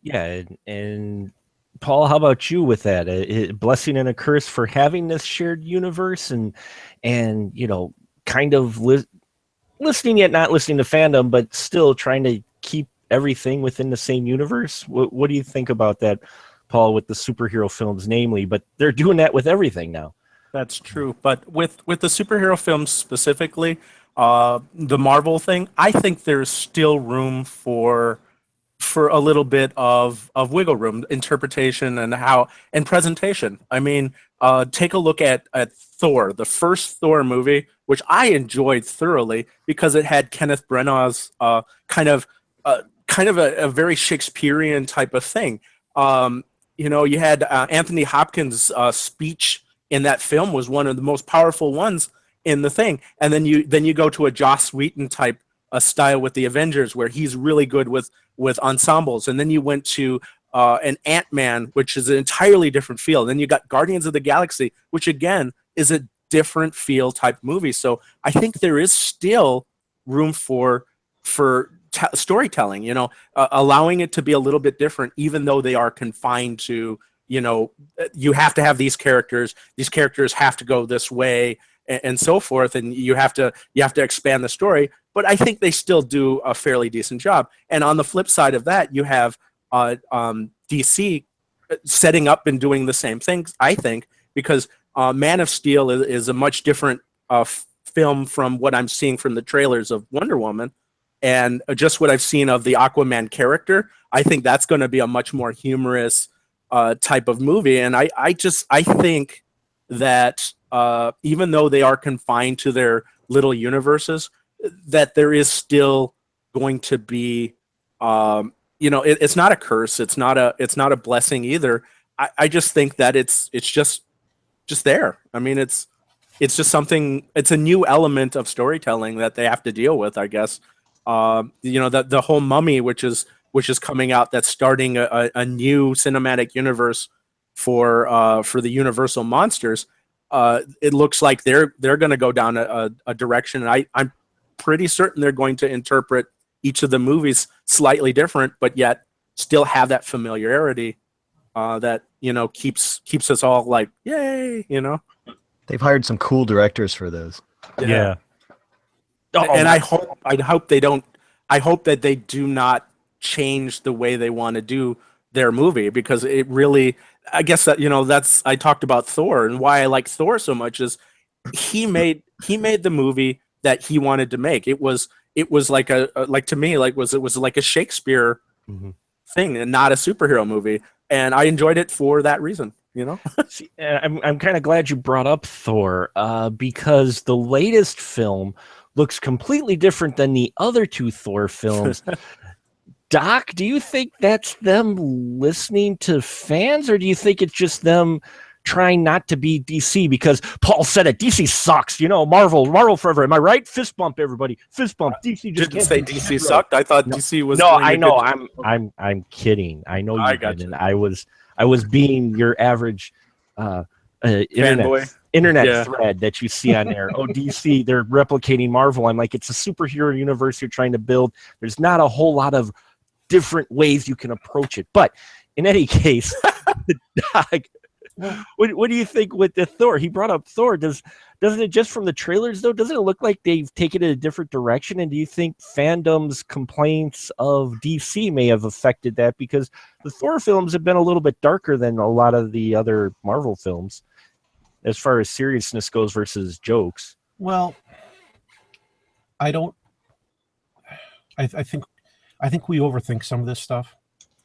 Yeah, and Paul, how about you with that? A blessing and a curse for having this shared universe, and kind of listening yet not listening to fandom, but still trying to keep everything within the same universe. What do you think about that, Paul, with the superhero films, namely? But they're doing that with everything now. That's true. But with the superhero films specifically, the Marvel thing, I think there's still room for a little bit of wiggle room, interpretation, and presentation. I mean, take a look at Thor, the first Thor movie, which I enjoyed thoroughly because it had Kenneth Branagh's kind of a very Shakespearean type of thing. You had Anthony Hopkins' speech in that film was one of the most powerful ones in the thing, and then you go to a Joss Whedon type style with the Avengers, where he's really good with ensembles, and then you went to an Ant-Man, which is an entirely different feel. Then you got Guardians of the Galaxy, which again is a different feel type movie. So I think there is still room for storytelling, allowing it to be a little bit different, even though they are confined to, you have to have these characters have to go this way, and so forth, and you have to expand the story. But I think they still do a fairly decent job. And on the flip side of that, you have DC setting up and doing the same things, I think, because Man of Steel is a much different film from what I'm seeing from the trailers of Wonder Woman, and just what I've seen of the Aquaman character. I think that's going to be a much more humorous type of movie. And I think that even though they are confined to their little universes, that there is still going to be, it's not a curse. It's not a blessing either. I just think that it's just there. I mean, it's just something. It's a new element of storytelling that they have to deal with, I guess. The whole Mummy, which is coming out, that's starting a new cinematic universe for the Universal monsters. It looks like they're going to go down a direction, and I'm pretty certain they're going to interpret each of the movies slightly different, but yet still have that familiarity that keeps us all like, yay, They've hired some cool directors for those. Yeah. And I hope they don't. I hope that they do not change the way they want to do their movie, because it really, I guess that that's, I talked about Thor, and why I like Thor so much is he made the movie that he wanted to make. It was like to me, it was like a Shakespeare thing and not a superhero movie, and I enjoyed it for that reason. See, I'm kind of glad you brought up Thor, because the latest film looks completely different than the other two Thor films. Doc, do you think that's them listening to fans, or do you think it's just them trying not to be DC? Because Paul said it, DC sucks. Marvel forever. Am I right? Fist bump, everybody. Fist bump. DC just didn't say DC sucked. I thought DC was. No, I know. I'm kidding. I know you didn't. I was being your average internet thread that you see on there. Oh, DC, they're replicating Marvel. I'm like, it's a superhero universe you're trying to build. There's not a whole lot of different ways you can approach it. But in any case, What do you think with the Thor? He brought up Thor. Doesn't it, just from the trailers though, doesn't it look like they've taken it a different direction? And do you think fandom's complaints of DC may have affected that? Because the Thor films have been a little bit darker than a lot of the other Marvel films as far as seriousness goes versus jokes. Well, I think we overthink some of this stuff.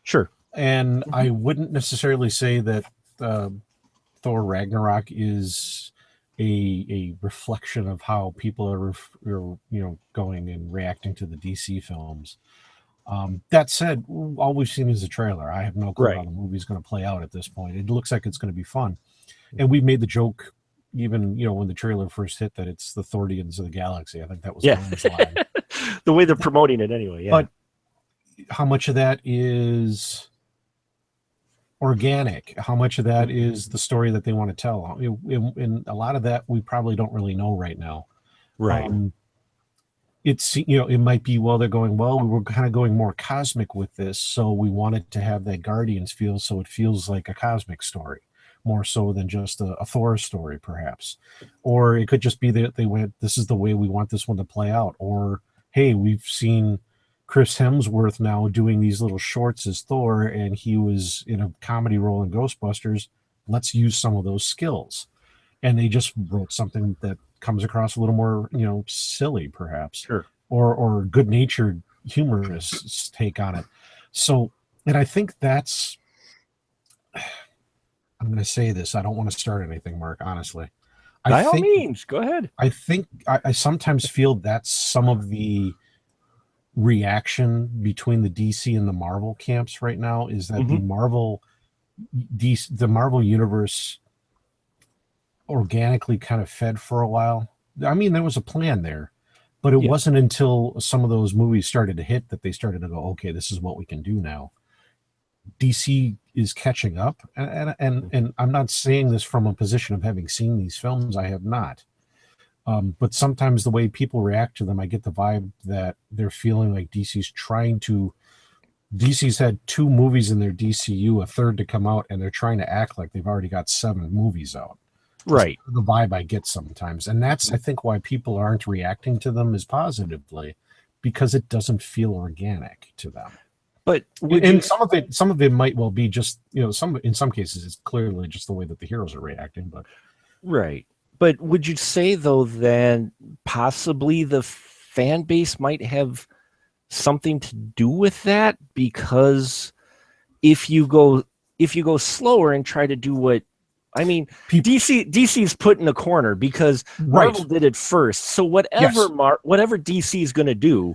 Sure. And I wouldn't necessarily say that Thor Ragnarok is a reflection of how people are going and reacting to the DC films. That said, all we've seen is a trailer. I have no clue how the movie's going to play out at this point. It looks like it's going to be fun. And we made the joke, even when the trailer first hit, that it's the Thordians of the Galaxy. I think that was the line. The way they're promoting it anyway. Yeah. But how much of that is organic? How much of that is the story that they want to tell? And a lot of that we probably don't really know right now. Right. It's it might be, they're going, we're kind of going more cosmic with this, so we wanted to have that Guardians feel, so it feels like a cosmic story more so than just a Thor story, perhaps. Or it could just be that they went, this is the way we want this one to play out. Or hey, we've seen Chris Hemsworth now doing these little shorts as Thor, and he was in a comedy role in Ghostbusters. Let's use some of those skills. And they just wrote something that comes across a little more, silly, perhaps. Sure. Or good-natured, humorous take on it. So, and I think that's, I'm going to say this. I don't want to start anything, Mark, honestly. By all means, go ahead. I think I sometimes feel that's some of the reaction between the DC and the Marvel camps right now, is that the Marvel universe organically kind of fed for a while. I mean, there was a plan there, but it wasn't until some of those movies started to hit that they started to go, okay, this is what we can do now. DC is catching up, and I'm not saying this from a position of having seen these films. I have not. But sometimes the way people react to them, I get the vibe that they're feeling like DC's had 2 movies in their DCU, a third to come out, and they're trying to act like they've already got 7 movies out. Right. That's the vibe I get sometimes. And that's, I think, why people aren't reacting to them as positively, because it doesn't feel organic to them. But some of it might well be just, in some cases it's clearly just the way that the heroes are reacting, but right. But would you say, though, then possibly the fan base might have something to do with that? Because if you go slower and try to do what, I mean, DC's put in a corner because Marvel did it first. So whatever DC is going to do,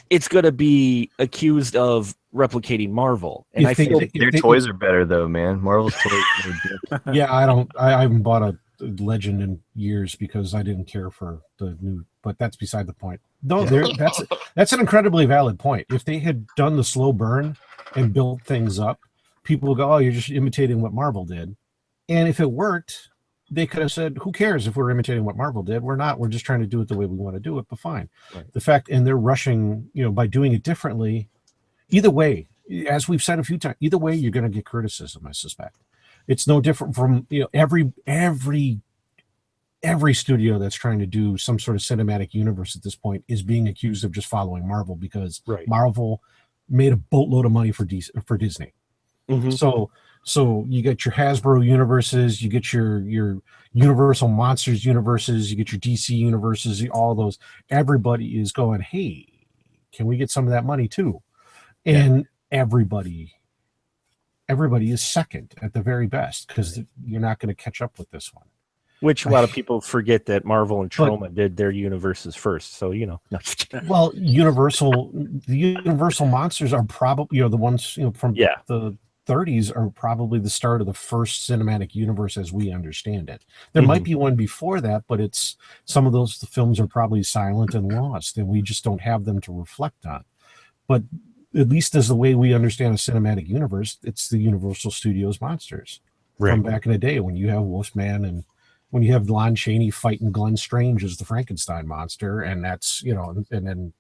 it's going to be accused of replicating Marvel. And I feel their toys are better, though, man. Marvel's toys are good. Yeah, I haven't bought a Legend in years because I didn't care for the new, but that's beside the point. No, that's an incredibly valid point. If they had done the slow burn and built things up, people would go, oh, you're just imitating what Marvel did. And if it worked, they could have said, who cares if we're imitating what Marvel did? We're not. We're just trying to do it the way we want to do it, but fine. Right. The fact, and they're rushing, by doing it differently. Either way, as we've said a few times, either way, you're going to get criticism, I suspect. It's no different from, every studio that's trying to do some sort of cinematic universe at this point is being accused of just following Marvel because Marvel made a boatload of money for Disney. Mm-hmm. So you get your Hasbro universes, you get your Universal Monsters universes, you get your DC universes, all those. Everybody is going, hey, can we get some of that money too? And everybody is second at the very best because you're not going to catch up with this one. Which a lot of people forget that Marvel and Troma did their universes first. So, Well, the Universal Monsters are probably, the ones from the 30s are probably the start of the first cinematic universe as we understand it. There might be one before that, but it's some of those films are probably silent and lost, and we just don't have them to reflect on. But at least as the way we understand a cinematic universe, it's the Universal Studios monsters from back in the day when you have Wolfman and when you have Lon Chaney fighting Glenn Strange as the Frankenstein monster, and that's, and then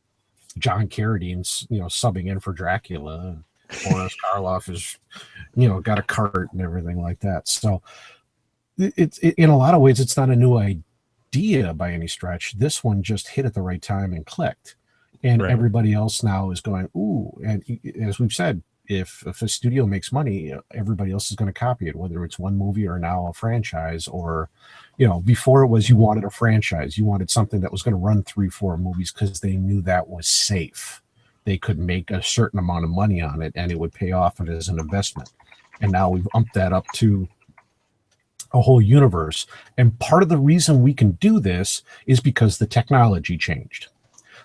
John Carradine, subbing in for Dracula. Boris Karloff is, got a cart and everything like that. So it's in a lot of ways, it's not a new idea by any stretch. This one just hit at the right time and clicked. And Right. everybody else now is going, ooh. And as we've said, if a studio makes money, everybody else is going to copy it, whether it's one movie or now a franchise, or, before it was you wanted a franchise. You wanted something that was going to run 3-4 movies because they knew that was safe. They could make a certain amount of money on it and it would pay off as an investment. And now we've umped that up to a whole universe. And part of the reason we can do this is because the technology changed.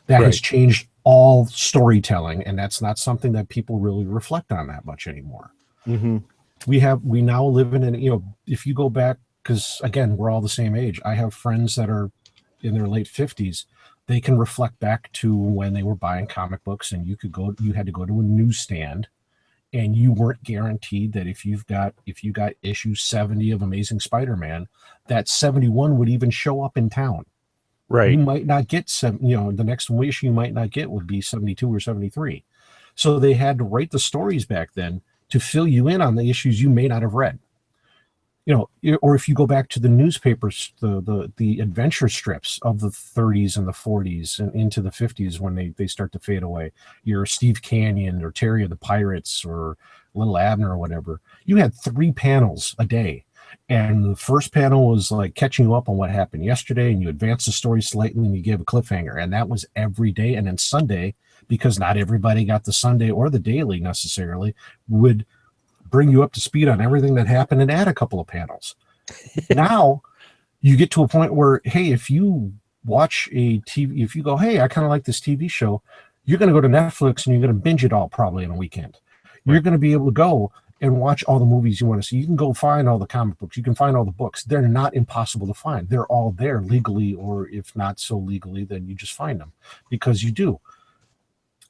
That has changed all storytelling, and that's not something that people really reflect on that much anymore. Mm-hmm. We now live in if you go back, because again, we're all the same age. I have friends that are in their late 50s. They can reflect back to when they were buying comic books, and you had to go to a newsstand, and you weren't guaranteed that if you got issue 70 of Amazing Spider-Man, that 71 would even show up in town. Right. You might not get the next issue you might not get would be 72 or 73. So they had to write the stories back then to fill you in on the issues you may not have read. Or if you go back to the newspapers, the adventure strips of the 30s and the 40s and into the 50s when they start to fade away. Your Steve Canyon or Terry of the Pirates or Little Abner or whatever. You had 3 panels a day. And the first panel was like catching you up on what happened yesterday, and you advance the story slightly and you give a cliffhanger. And that was every day. And then Sunday, because not everybody got the Sunday or the daily necessarily, would bring you up to speed on everything that happened and add a couple of panels. Now you get to a point where, hey, if you watch a TV, if you go, hey, I kind of like this TV show, you're going to go to Netflix and you're going to binge it all probably in a weekend. You're going to be able to go and watch all the movies you want to see. You can go find all the comic books. You can find all the books. They're not impossible to find. They're all there legally, or if not so legally, then you just find them because you do.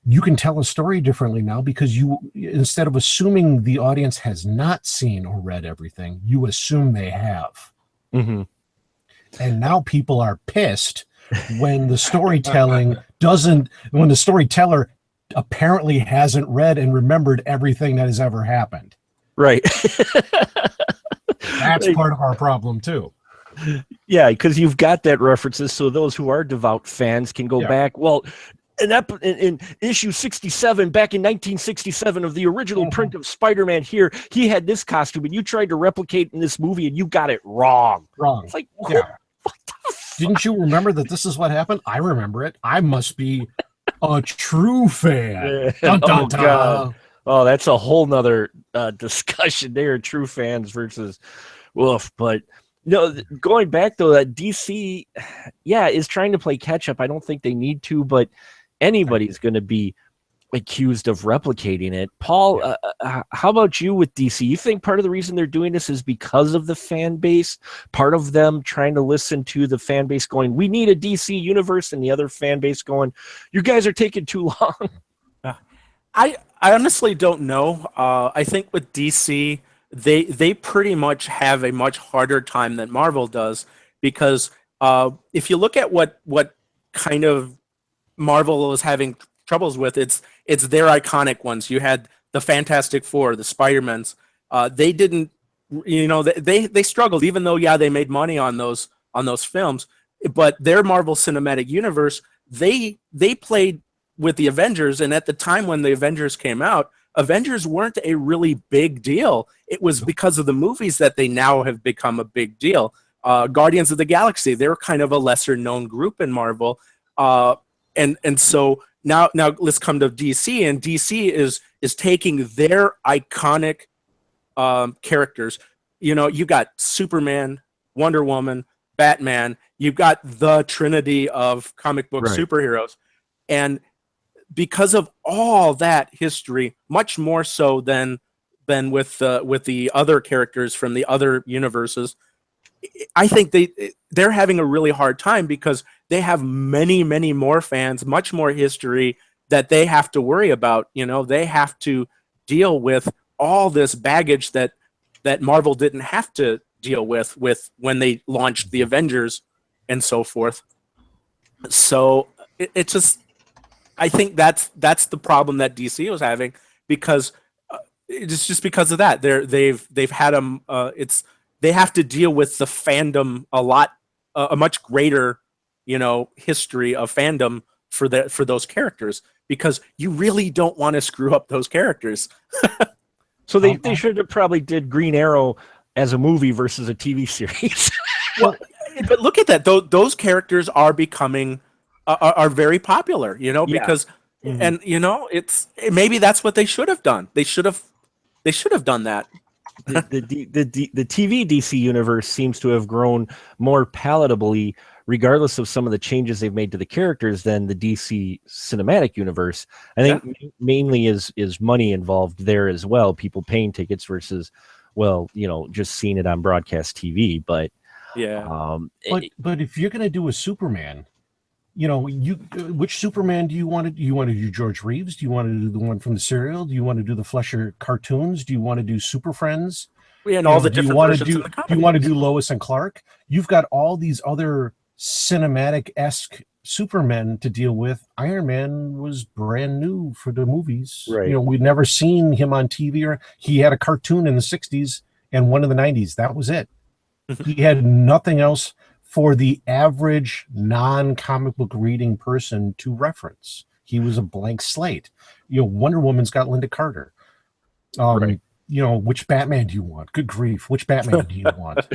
You can tell a story differently now because you, instead of assuming the audience has not seen or read everything, you assume they have. Mm-hmm. And now people are pissed when the storyteller apparently hasn't read and remembered everything that has ever happened. Right. That's part of our problem too. Yeah, because you've got that references, so those who are devout fans can go back. Well, in issue 67, back in 1967 of the original print of Spider-Man here, he had this costume, and you tried to replicate in this movie, and you got it wrong. Wrong. It's like, yeah. Didn't you remember that this is what happened? I remember it. I must be a true fan. Dun, dun, dun. God. Oh, that's a whole nother discussion there, true fans versus woof. But going back though, that DC, is trying to play catch up. I don't think they need to, but anybody's going to be accused of replicating it. Paul, how about you with DC? You think part of the reason they're doing this is because of the fan base? Part of them trying to listen to the fan base going, we need a DC universe, and the other fan base going, you guys are taking too long? I honestly don't know. I think with DC, they pretty much have a much harder time than Marvel does, because if you look at what kind of Marvel is having troubles with, it's their iconic ones. You had the Fantastic Four, the Spider-Mans. They didn't, they struggled, even though they made money on those films. But their Marvel Cinematic Universe, they played with the Avengers, and at the time when the Avengers came out, Avengers weren't a really big deal. It was because of the movies that they now have become a big deal. Guardians of the Galaxy, they're kind of a lesser known group in Marvel. And so now let's come to DC, and DC is taking their iconic characters. You got Superman, Wonder Woman, Batman. You've got the trinity of comic book superheroes, and because of all that history, much more so than with the other characters from the other universes, I think they're having a really hard time because they have many, many more fans, much more history that they have to worry about. They have to deal with all this baggage that Marvel didn't have to deal with when they launched the Avengers and so forth. So it just, I think that's the problem that DC was having, because it's just because of that. They've had they have to deal with the fandom a much greater, history of fandom for those characters, because you really don't want to screw up those characters. So they should have probably did Green Arrow as a movie versus a TV series. Well, but look at that. Those characters are becoming are very popular, because and it's maybe that's what they should have done. They should have done that. the TV DC universe seems to have grown more palatably, regardless of some of the changes they've made to the characters, than the DC cinematic universe. I think mainly is money involved there as well. People paying tickets versus, just seeing it on broadcast TV. But but if you're going to do a Superman, which Superman do you want to do? You want to do George Reeves? Do you want to do the one from the serial? Do you want to do the Fleischer cartoons? Do you want to do Super Friends? And all the different versions of the comic. Do you want to do Lois and Clark? You've got all these other cinematic-esque Supermen to deal with. Iron Man was brand new for the movies. Right. We'd never seen him on TV. Or he had a cartoon in the 60s and one in the 90s. That was it. He had nothing else for the average non-comic book reading person to reference. He was a blank slate. Wonder Woman's got Linda Carter. Right. Which Batman do you want? Good grief. Which Batman do you want?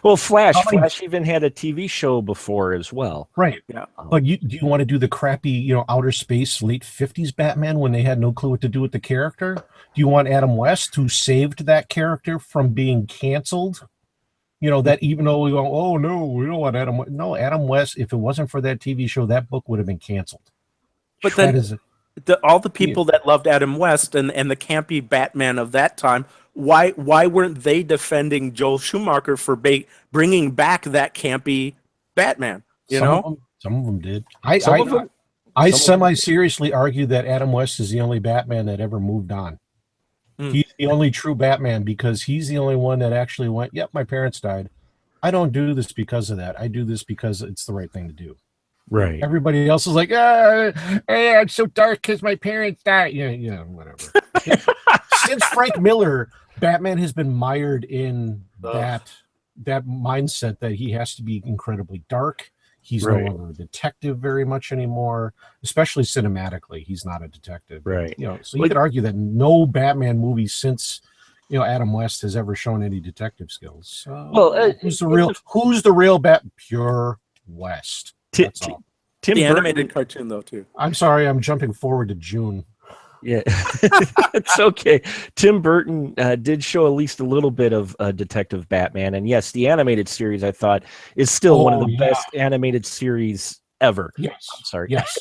Well, Flash even had a TV show before as well. Right. Yeah. But do you want to do the crappy, outer space late 50s Batman when they had no clue what to do with the character? Do you want Adam West, who saved that character from being canceled? That even though we go, oh no, we don't want Adam West. No, Adam West, if it wasn't for that TV show, that book would have been canceled. But then all the people that loved Adam West and the campy Batman of that time, why weren't they defending Joel Schumacher for bringing back that campy Batman? Some of them did. I semi-seriously argue that Adam West is the only Batman that ever moved on. He's the only true Batman because he's the only one that actually went, yep, my parents died. I don't do this because of that. I do this because it's the right thing to do. Right. Everybody else is like, it's so dark because my parents died. Whatever. Since Frank Miller, Batman has been mired in that mindset that he has to be incredibly dark. He's no longer a detective very much anymore, especially cinematically. He's not a detective. Right. So you could argue that no Batman movie since Adam West has ever shown any detective skills. Who's the real Pure West. That's all. Tim the Burton, animated cartoon though too. I'm sorry, I'm jumping forward to June. Yeah, it's okay. Tim Burton did show at least a little bit of Detective Batman, and yes, the animated series I thought is still one of the best animated series ever. Yes, I'm sorry. Yes,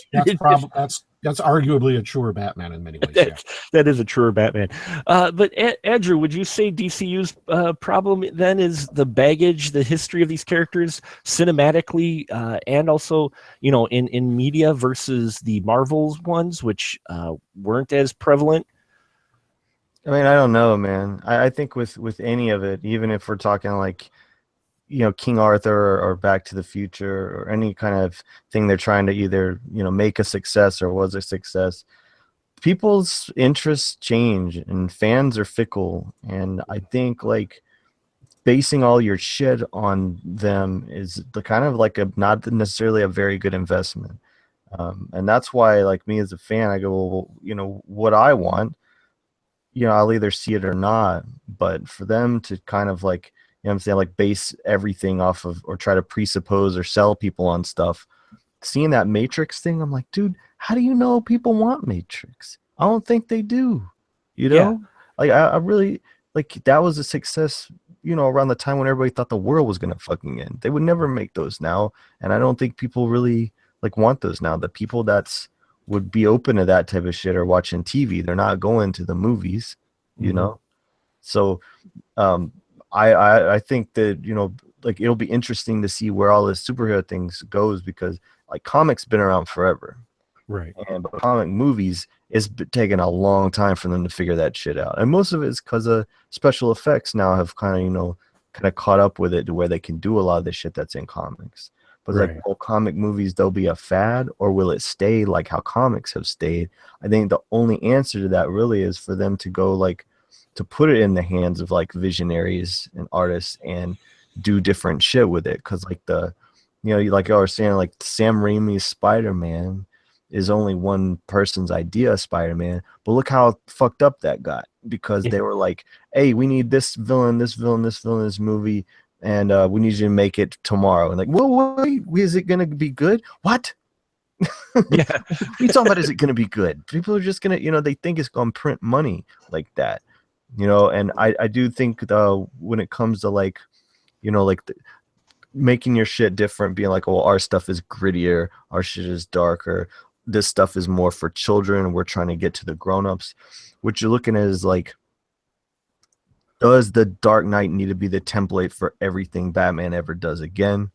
that's arguably a truer Batman in many ways. That is a truer Batman. But Andrew, would you say DCU's problem then is the baggage, the history of these characters cinematically, and also in media versus the Marvel's ones, which weren't as prevalent? I mean, I don't know, man. I think with any of it, even if we're talking like King Arthur or Back to the Future or any kind of thing they're trying to either make a success or was a success, people's interests change and fans are fickle, and I think like basing all your shit on them is the kind of like not necessarily a very good investment, and that's why like me as a fan, I go, well, what I want, I'll either see it or not, but for them to kind of like I'm saying, like base everything off of or try to presuppose or sell people on stuff. Seeing that Matrix thing, I'm like, dude, how do you know people want Matrix? I don't think they do. Like I really like that was a success, around the time when everybody thought the world was gonna fucking end. They would never make those now, and I don't think people really like want those now. The people would be open to that type of shit are watching TV. They're not going to the movies, So I think that like it'll be interesting to see where all this superhero things goes, because like comics been around forever, right? And comic movies it's taken a long time for them to figure that shit out, and most of it is because of special effects now have kind of caught up with it to where they can do a lot of the shit that's in comics. But Right. like, will comic movies, they'll be a fad, or will it stay like how comics have stayed? I think the only answer to that really is for them to go like to put it in the hands of like visionaries and artists and do different shit with it. Because like like I was saying, like Sam Raimi's Spider-Man is only one person's idea of Spider-Man, but look how fucked up that got because they were like, hey, we need this villain, this villain, this villain, this movie, and we need you to make it tomorrow. And like, whoa, wait, is it gonna be good? What? Yeah. What are you talking about? Is it gonna be good? People are just gonna, they think it's gonna print money like that, and I do think when it comes to like, like making your shit different, being like, well, our stuff is grittier, our shit is darker, this stuff is more for children, and we're trying to get to the grown-ups. What you're looking at is like, does the Dark Knight need to be the template for everything Batman ever does again?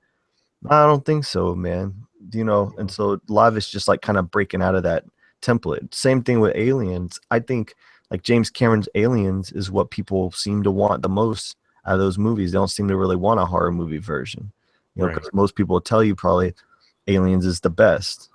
I don't think so, man. And so a lot of it's just like kind of breaking out of that template. Same thing with Aliens. I think like James Cameron's Aliens is what people seem to want the most out of those movies. They don't seem to really want a horror movie version, because most people will tell you probably Aliens is the best.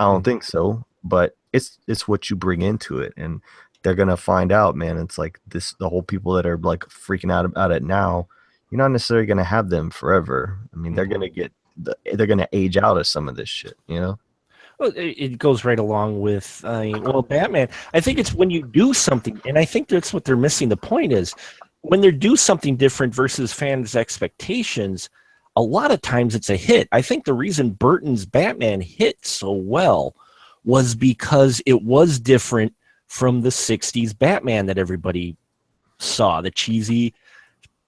I don't think so, but it's what you bring into it, and they're gonna find out, man. It's like this: the whole people that are like freaking out about it now, you're not necessarily gonna have them forever. I mean, they're gonna age out of some of this shit, Well, it goes right along with, Batman. I think it's when you do something, and I think that's what they're missing. The point is, when they do something different versus fans' expectations, a lot of times it's a hit. I think the reason Burton's Batman hit so well was because it was different from the 60s Batman that everybody saw, the cheesy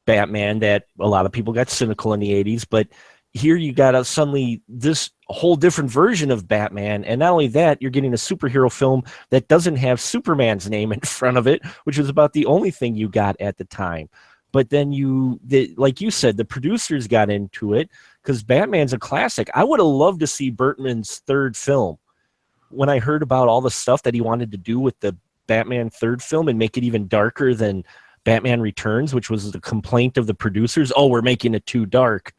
Batman that a lot of people got cynical in the 80s. But here you got suddenly this whole different version of Batman. And not only that, you're getting a superhero film that doesn't have Superman's name in front of it, which was about the only thing you got at the time. But then like you said, the producers got into it because Batman's a classic. I would have loved to see Burton's third film. When I heard about all the stuff that he wanted to do with the Batman third film and make it even darker than Batman Returns, which was the complaint of the producers, we're making it too dark,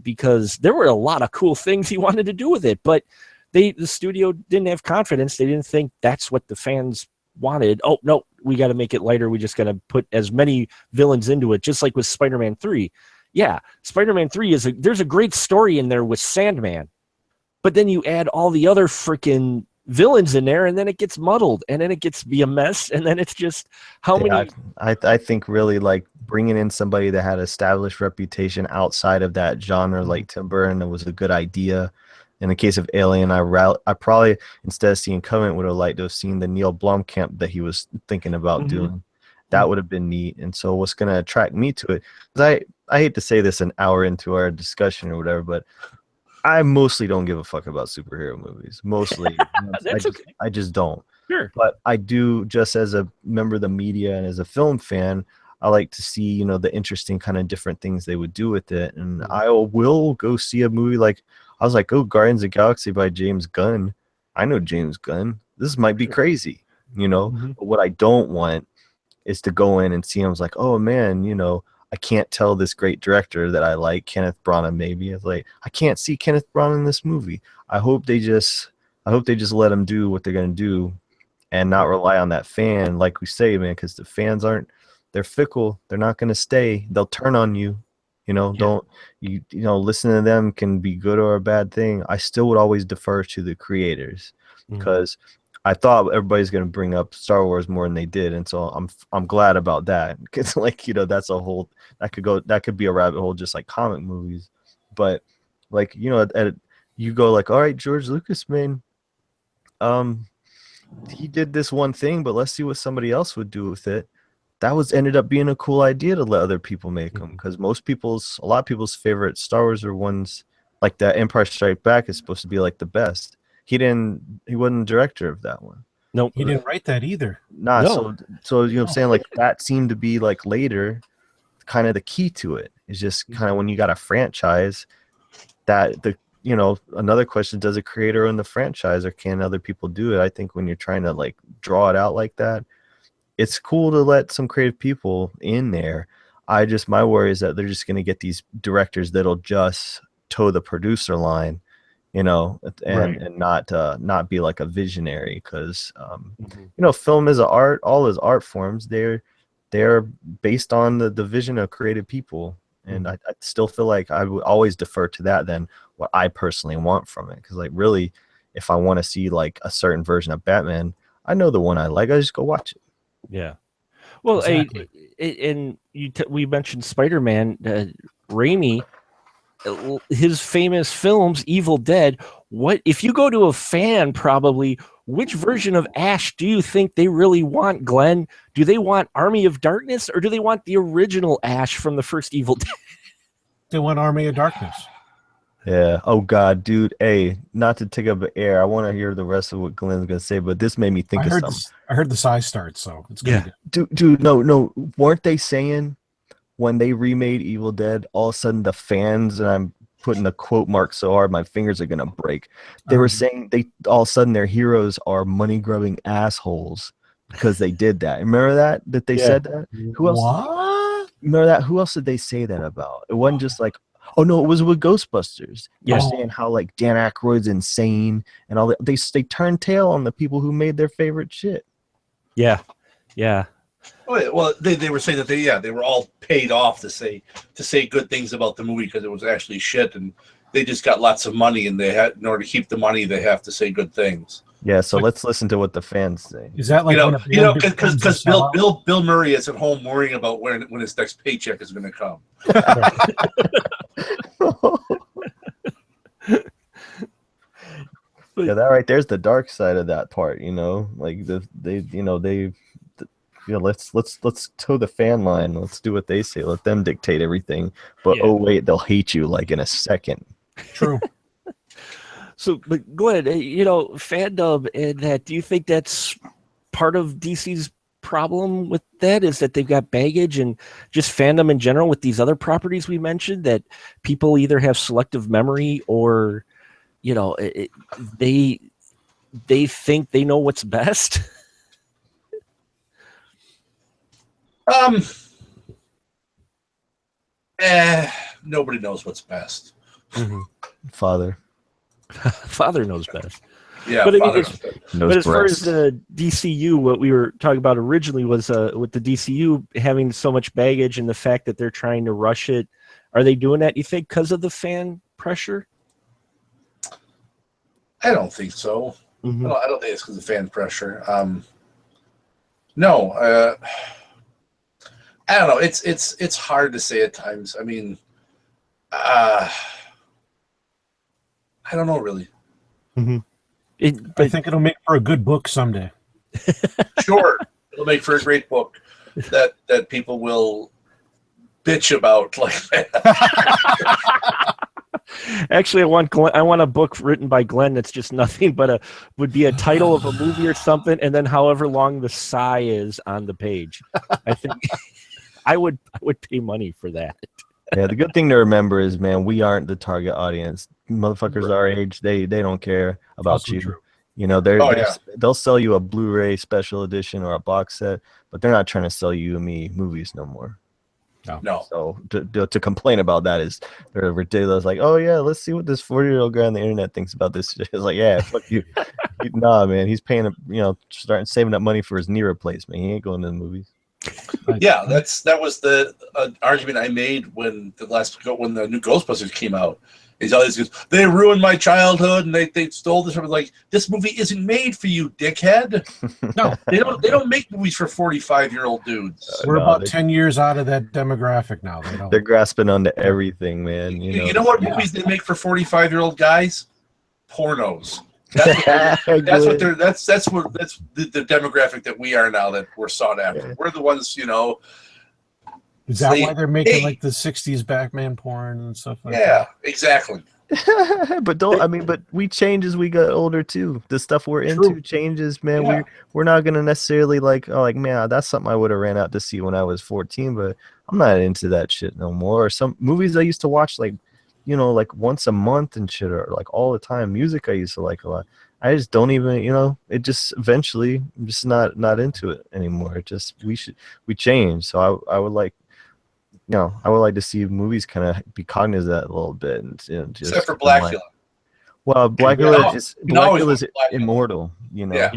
because there were a lot of cool things he wanted to do with it, but the studio didn't have confidence. They didn't think that's what the fans wanted. Oh, no, we got to make it lighter. We just got to put as many villains into it, just like with Spider-Man 3. Yeah, Spider-Man 3 there's a great story in there with Sandman, but then you add all the other freaking villains in there, and then it gets muddled, and then it gets be a mess, and then it's just many. I think really like bringing in somebody that had established reputation outside of that genre, like Tim Burton, was a good idea. In the case of Alien, I probably, instead of seeing Covenant, would have liked to have seen the Neil Blomkamp that he was thinking about doing. That would have been neat. And so what's going to attract me to it, because I hate to say this an hour into our discussion or whatever, but I mostly don't give a fuck about superhero movies. Mostly. I just don't. Sure. But I do, just as a member of the media and as a film fan, I like to see, the interesting kind of different things they would do with it. And I will go see a movie like, I was like, Guardians of the Galaxy by James Gunn. I know James Gunn. This might be crazy, But what I don't want is to go in and see him. I was like, oh man, I can't tell this great director that I like, Kenneth Branagh. Maybe it's like I can't see Kenneth Branagh in this movie. I hope they just let him do what they're gonna do, and not rely on that fan, like we say, man. Because the fans they're fickle. They're not gonna stay. They'll turn on you. Don't listen to them can be good or a bad thing. I still would always defer to the creators, because I thought everybody's going to bring up Star Wars more than they did, and so I'm glad about that, because that's a whole that could be a rabbit hole, just like comic movies. But like you go like, all right, George Lucas, man, he did this one thing, but let's see what somebody else would do with it. That ended up being a cool idea to let other people make them, because a lot of people's favorite Star Wars are ones like that. Empire Strikes Back is supposed to be like the best. He wasn't director of that one. No, he didn't write that either. Nah, no. So I'm saying, like, that seemed to be like later, kind of the key to it. It's just kind of when you got a franchise, that another question: does a creator own the franchise, or can other people do it? I think when you're trying to like draw it out like that, it's cool to let some creative people in there. My worry is that they're just going to get these directors that'll just toe the producer line, you know, Right. and not be like a visionary, because you know, film is an art. All is art forms. They're based on the vision of creative people, and I still feel like I would always defer to that than what I personally want from it. Because like really, if I want to see like a certain version of Batman, I know the one I like. I just go watch it. Yeah. Well, Exactly. and we mentioned Spider-Man, Raimi, his famous films, Evil Dead. What if you go to a fan, probably, which version of Ash do you think they really want, Glenn? Do they want Army of Darkness, or do they want the original Ash from the first Evil Dead? They want Army of Darkness. Yeah. Oh God, dude. Hey, not to take up the air. I want to hear the rest of what Glenn's gonna say, but this made me think I of heard something. this. I heard the size start, so it's gonna Dude, no. Weren't they saying when they remade Evil Dead, all of a sudden the fans, and I'm putting the quote mark so hard my fingers are gonna break. They were saying they all of a sudden their heroes are money grubbing assholes because they did that. Remember that they said that? Who else? What? Remember that? Who else did they say that about? It wasn't just like, oh no, it was with Ghostbusters. They're Yeah. saying how like Dan Aykroyd's insane and all that. They turned tail on the people who made their favorite shit. Yeah. Oh, yeah, well, they were saying that they were all paid off to say good things about the movie because it was actually shit, and they just got lots of money, and they had, in order to keep the money, they have to say good things. Yeah, so let's listen to what the fans say. Is that like Because Bill Murray is at home worrying about when his next paycheck is going to come. Yeah, that right there's the dark side of that part, you know, like let's toe the fan line. Let's do what they say. Let them dictate everything. But oh wait, they'll hate you like in a second. True. So, but Glenn, fandom and that, do you think that's part of DC's problem with that, is that they've got baggage and just fandom in general with these other properties we mentioned, that people either have selective memory or, they think they know what's best? Nobody knows what's best. Mm-hmm. Father knows best. Yeah, but knows as far as the DCU, what we were talking about originally was with the DCU having so much baggage and the fact that they're trying to rush it. Are they doing that, you think, because of the fan pressure? I don't think so. Mm-hmm. I don't think it's because of fan pressure. No, I don't know. It's hard to say at times. I mean, I don't know really. Mm-hmm. I think it'll make for a good book someday. Sure, it'll make for a great book that people will bitch about like that. Actually, I want a book written by Glenn that's just nothing but would be a title of a movie or something, and then however long the sigh is on the page. I think I would pay money for that. Yeah, the good thing to remember is, man, we aren't the target audience. Motherfuckers our age, they don't care about Also you. true. You know, they'll sell you a Blu-ray special edition or a box set, but they're not trying to sell you and me movies no more. No. So to complain about that is they're ridiculous. Like, oh yeah, let's see what this 40-year-old guy on the internet thinks about this shit. It's like, yeah, fuck you. Nah, man, he's paying, starting saving up money for his knee replacement. He ain't going to the movies. Yeah, that was the argument I made when the new Ghostbusters came out. He's always goes, they ruined my childhood and they stole this. I was like, this movie isn't made for you, dickhead. No, they don't make movies for 45-year-old dudes. We're about 10 years out of that demographic now. They're grasping onto everything, man. You know what movies they make for 45-year-old guys? Pornos. That's the demographic that we are now, that we're sought after. We're the ones, Is that why they're making like the 60s Batman porn and stuff like that? Yeah, exactly. but we change as we get older too. The stuff we're into changes, man. Yeah. We're not gonna necessarily man, that's something I would have ran out to see when I was 14, but I'm not into that shit no more. Or some movies I used to watch like once a month and shit, or like all the time. Music I used to like a lot. I just don't even, it just eventually I'm just not into it anymore. It just we change. So I would like I would like to see movies kind of be cognizant of that a little bit, and just Except for kinda like- Blackula. well, Blackula Yeah. is You always Blackula's want Blackula. immortal. Yeah.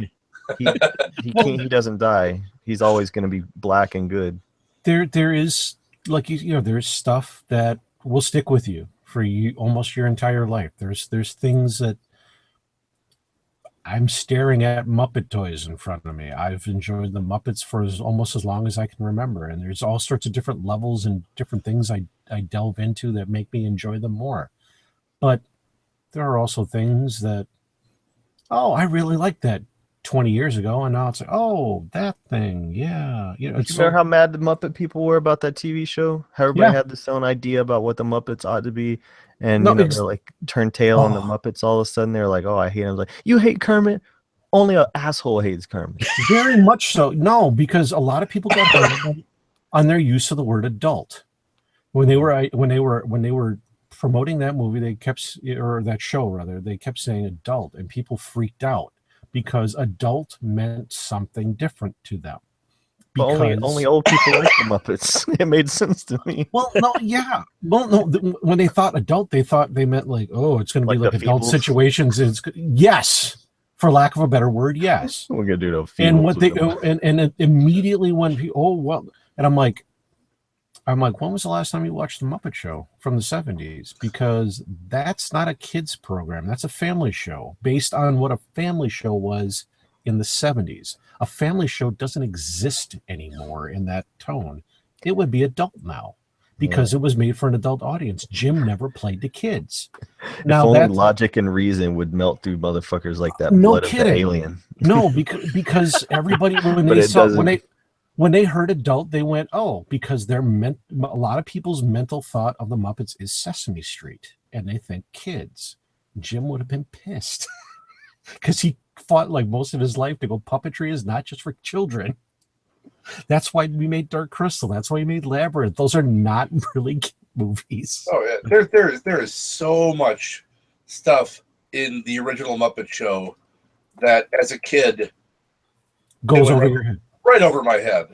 He doesn't die. He's always going to be black and good. There is, like, there's stuff that will stick with you for you almost your entire life. There's things that I'm staring at Muppet toys in front of me. I've enjoyed the Muppets for almost as long as I can remember, and there's all sorts of different levels and different things I delve into that make me enjoy them more. But there are also things that, oh, I really liked that 20 years ago, and now it's like, oh, that thing, yeah. You remember how mad the Muppet people were about that TV show? How everybody had this own idea about what the Muppets ought to be, and they're like turn tail on the Muppets. All of a sudden, they're like, "Oh, I hate him." Like, you hate Kermit? Only an asshole hates Kermit. Very much so. No, because a lot of people got hung on their use of the word adult when they were promoting that movie. They kept, or that show rather, they kept saying adult, and people freaked out because adult meant something different to them. But only old people like the Muppets. It made sense to me. Well, no, yeah. Well, no. When they thought adult, they thought they meant like, oh, it's going to be like adult Feebles? situations. Yes, for lack of a better word, yes. We're gonna do the And what they and immediately when and I'm like, when was the last time you watched the Muppet Show from the 70s? Because that's not a kids program. That's a family show based on what a family show was in the 70s. A family show doesn't exist anymore in that tone. It would be adult now because it was made for an adult audience. Jim never played to kids. Now, if only logic and reason would melt through motherfuckers like that. No blood kidding. Of the alien. No, because everybody when they heard adult, they went, oh, because a lot of people's mental thought of the Muppets is Sesame Street, and they think kids. Jim would have been pissed because he fought like most of his life to go, puppetry is not just for children. That's why we made Dark Crystal. That's why we made Labyrinth. Those are not really kid movies. Oh yeah, there is so much stuff in the original Muppet Show that as a kid goes over your head. Right over my head.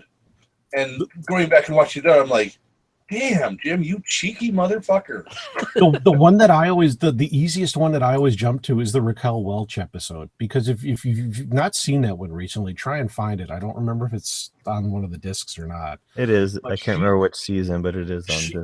And going back and watching that, I'm like, damn, Jim, you cheeky motherfucker. The one that I always, the easiest one that I always jump to is the Raquel Welch episode. Because if you've not seen that one recently, try and find it. I don't remember if it's on one of the discs or not. It is. But I can't remember which season, but it is on disc.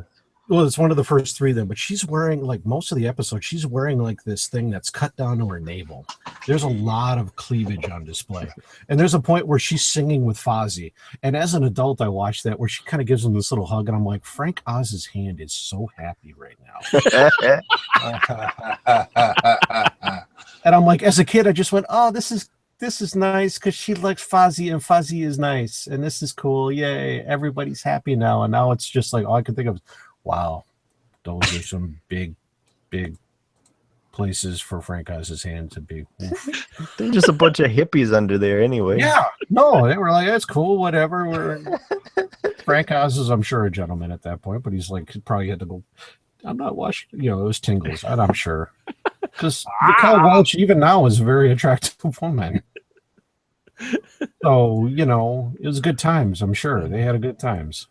Well, it's one of the first three then, but she's wearing, like most of the episodes, she's wearing like this thing that's cut down to her navel. There's a lot of cleavage on display. And there's a point where she's singing with Fozzie. And as an adult, I watched that where she kind of gives him this little hug. And I'm like, Frank Oz's hand is so happy right now. And I'm like, as a kid, I just went, oh, this is nice because she likes Fozzie and Fozzie is nice. And this is cool. Yay. Everybody's happy now. And now it's just like, all I can think of is, wow, those are some big places for Frank Oz's hand to be. They're just a bunch of hippies under there anyway. Yeah, no, they were like, that's cool, whatever. Frank Oz is, I'm sure, a gentleman at that point, but he's like, probably had to go, I'm not watching, it was tingles, and I'm sure. Because Raquel Welch, even now, is a very attractive woman. So, it was good times, I'm sure. They had a good times.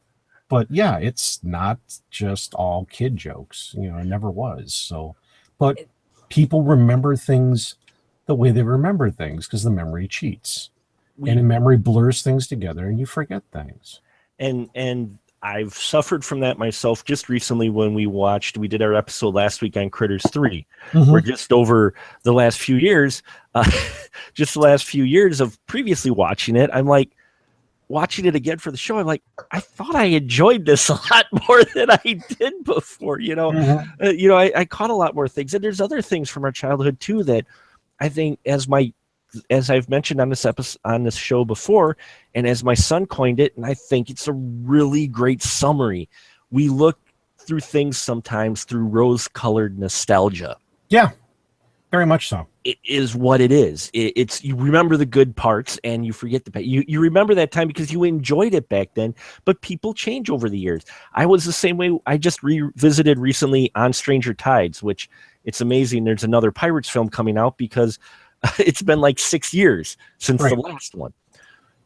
But yeah, it's not just all kid jokes. It never was. So, but people remember things the way they remember things because the memory cheats, and the memory blurs things together, and you forget things. And I've suffered from that myself just recently when we did our episode last week on Critters 3. Mm-hmm. We're just over the last few years, of previously watching it. I'm like, watching it again for the show, I'm like, I thought I enjoyed this a lot more than I did before. Mm-hmm. I caught a lot more things, and there's other things from our childhood too that I think, as I've mentioned on this episode, on this show before, and as my son coined it, and I think it's a really great summary. We look through things sometimes through rose-colored nostalgia. Yeah, very much so. It is what it is. It's you remember the good parts and you forget the bad. You remember that time because you enjoyed it back then, but people change over the years. I was the same way. I just revisited recently On Stranger Tides, which it's amazing. There's another Pirates film coming out because it's been like 6 years since the last one.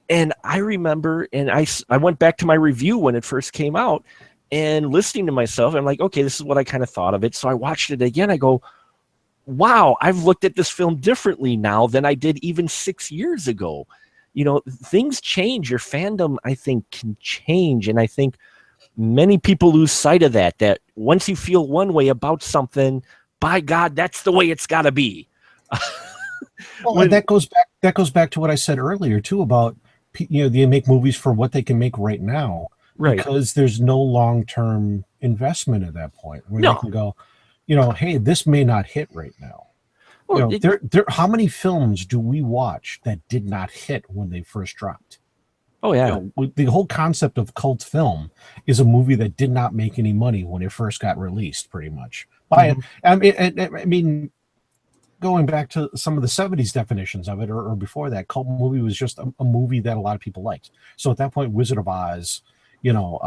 And I remember, and I went back to my review when it first came out, and listening to myself, I'm like, okay, this is what I kind of thought of it. So I watched it again. I go, wow, I've looked at this film differently now than I did even 6 years ago. You know, things change. Your fandom, I think, can change. And I think many people lose sight of that, that once you feel one way about something, by God, that's the way it's got to be. Well, and that goes back to what I said earlier too about, you know, they make movies for what they can make right now, Right. because there's no long-term investment at that point where No. they can go, you know, hey, this may not hit right now. Well, You know, there how many films do we watch that did not hit when they first dropped? oh yeah. You know, the whole concept of cult film is a movie that did not make any money when it first got released, pretty much. I mean, going back to some of the 70s definitions of it, or before that, cult movie was just a movie that a lot of people liked. So at that point, Wizard of Oz, you know,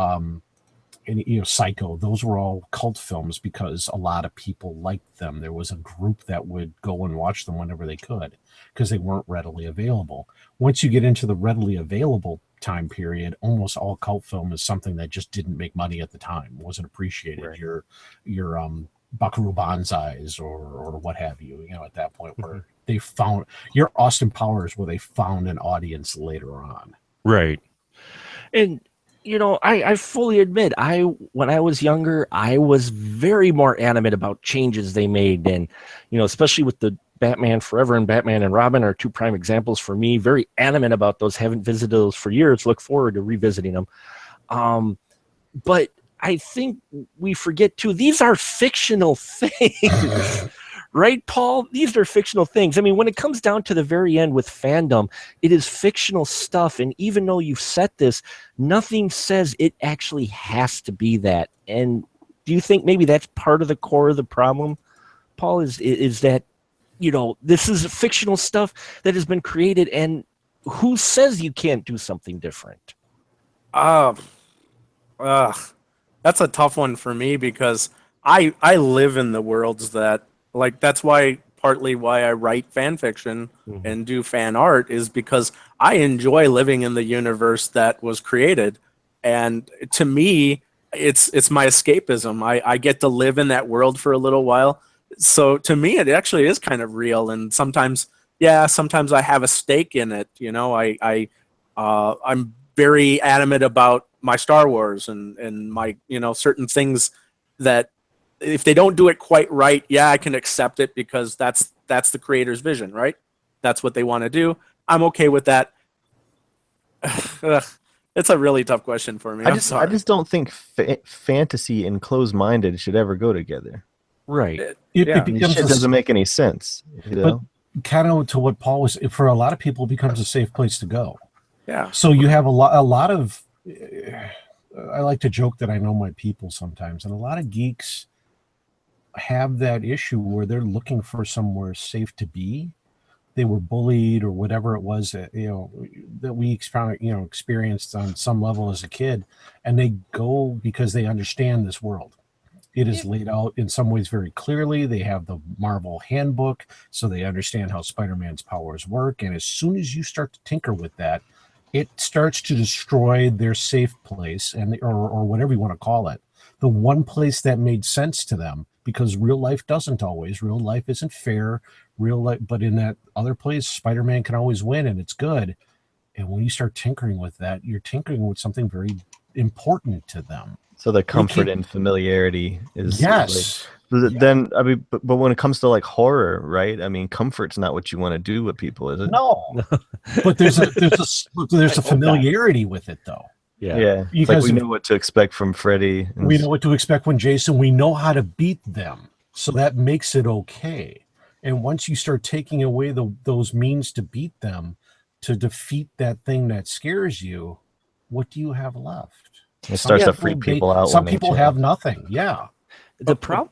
and, you know, Psycho, those were all cult films because a lot of people liked them. There was a group that would go and watch them whenever they could because they weren't readily available. Once you get into the readily available time period, almost all cult film is something that just didn't make money at the time, wasn't appreciated. Right. Your Buckaroo Banzais or what have you, you know, at that point where they found your Austin Powers, where they found an audience later on. Right. And you know, I fully admit, when I was younger, I was very more animate about changes they made, and you know, especially with the Batman Forever and Batman and Robin are two prime examples for me. Very animate about those. Haven't visited those for years. Look forward to revisiting them. But I think we forget too, these are fictional things. Right, Paul? These are fictional things. I mean, when it comes down to the very end with fandom, it is fictional stuff. And even though you've set this, nothing says it actually has to be that. And do you think maybe that's part of the core of the problem, Paul, is that, you know, this is fictional stuff that has been created, and who says you can't do something different? That's a tough one for me because I live in the worlds that, like, that's partly why I write fan fiction and do fan art, is because I enjoy living in the universe that was created. And to me, it's my escapism. I get to live in that world for a little while. So to me, it actually is kind of real. And sometimes I have a stake in it. You know, I'm very adamant about my Star Wars and my, you know, certain things that, if they don't do it quite right, I can accept it because that's the creator's vision, right? That's what they want to do. I'm okay with that. It's a really tough question for me. I just don't think fantasy and closed-minded should ever go together. Right. It Shit becomes doesn't make any sense. You know? but kind of to what Paul was, for a lot of people, it becomes a safe place to go. Yeah. So you have a lot of, I like to joke that I know my people sometimes, and a lot of geeks have that issue where they're looking for somewhere safe to be. They were bullied or whatever it was that, you know, that we experienced on some level as a kid, and they go because they understand this world. It is laid out in some ways very clearly. They have the Marvel handbook, so they understand how Spider-Man's powers work. And as soon as you start to tinker with that, it starts to destroy their safe place, or whatever you want to call it. The one place that made sense to them, because real life doesn't always. Real life isn't fair. Real life, but in that other place, Spider-Man can always win, and it's good. And when you start tinkering with that, you're tinkering with something very important to them. So the comfort and familiarity is yes. Then I mean, but when it comes to like horror, right? I mean, comfort's not what you want to do with people, is it? No, but there's a familiarity with it, though. Yeah. It's like we know what to expect from Freddy. We know what to expect when Jason. We know how to beat them, so that makes it okay. And once you start taking away those means to beat them, to defeat that thing that scares you, what do you have left? It starts to freak people out. Some people have nothing. Yeah. The problem.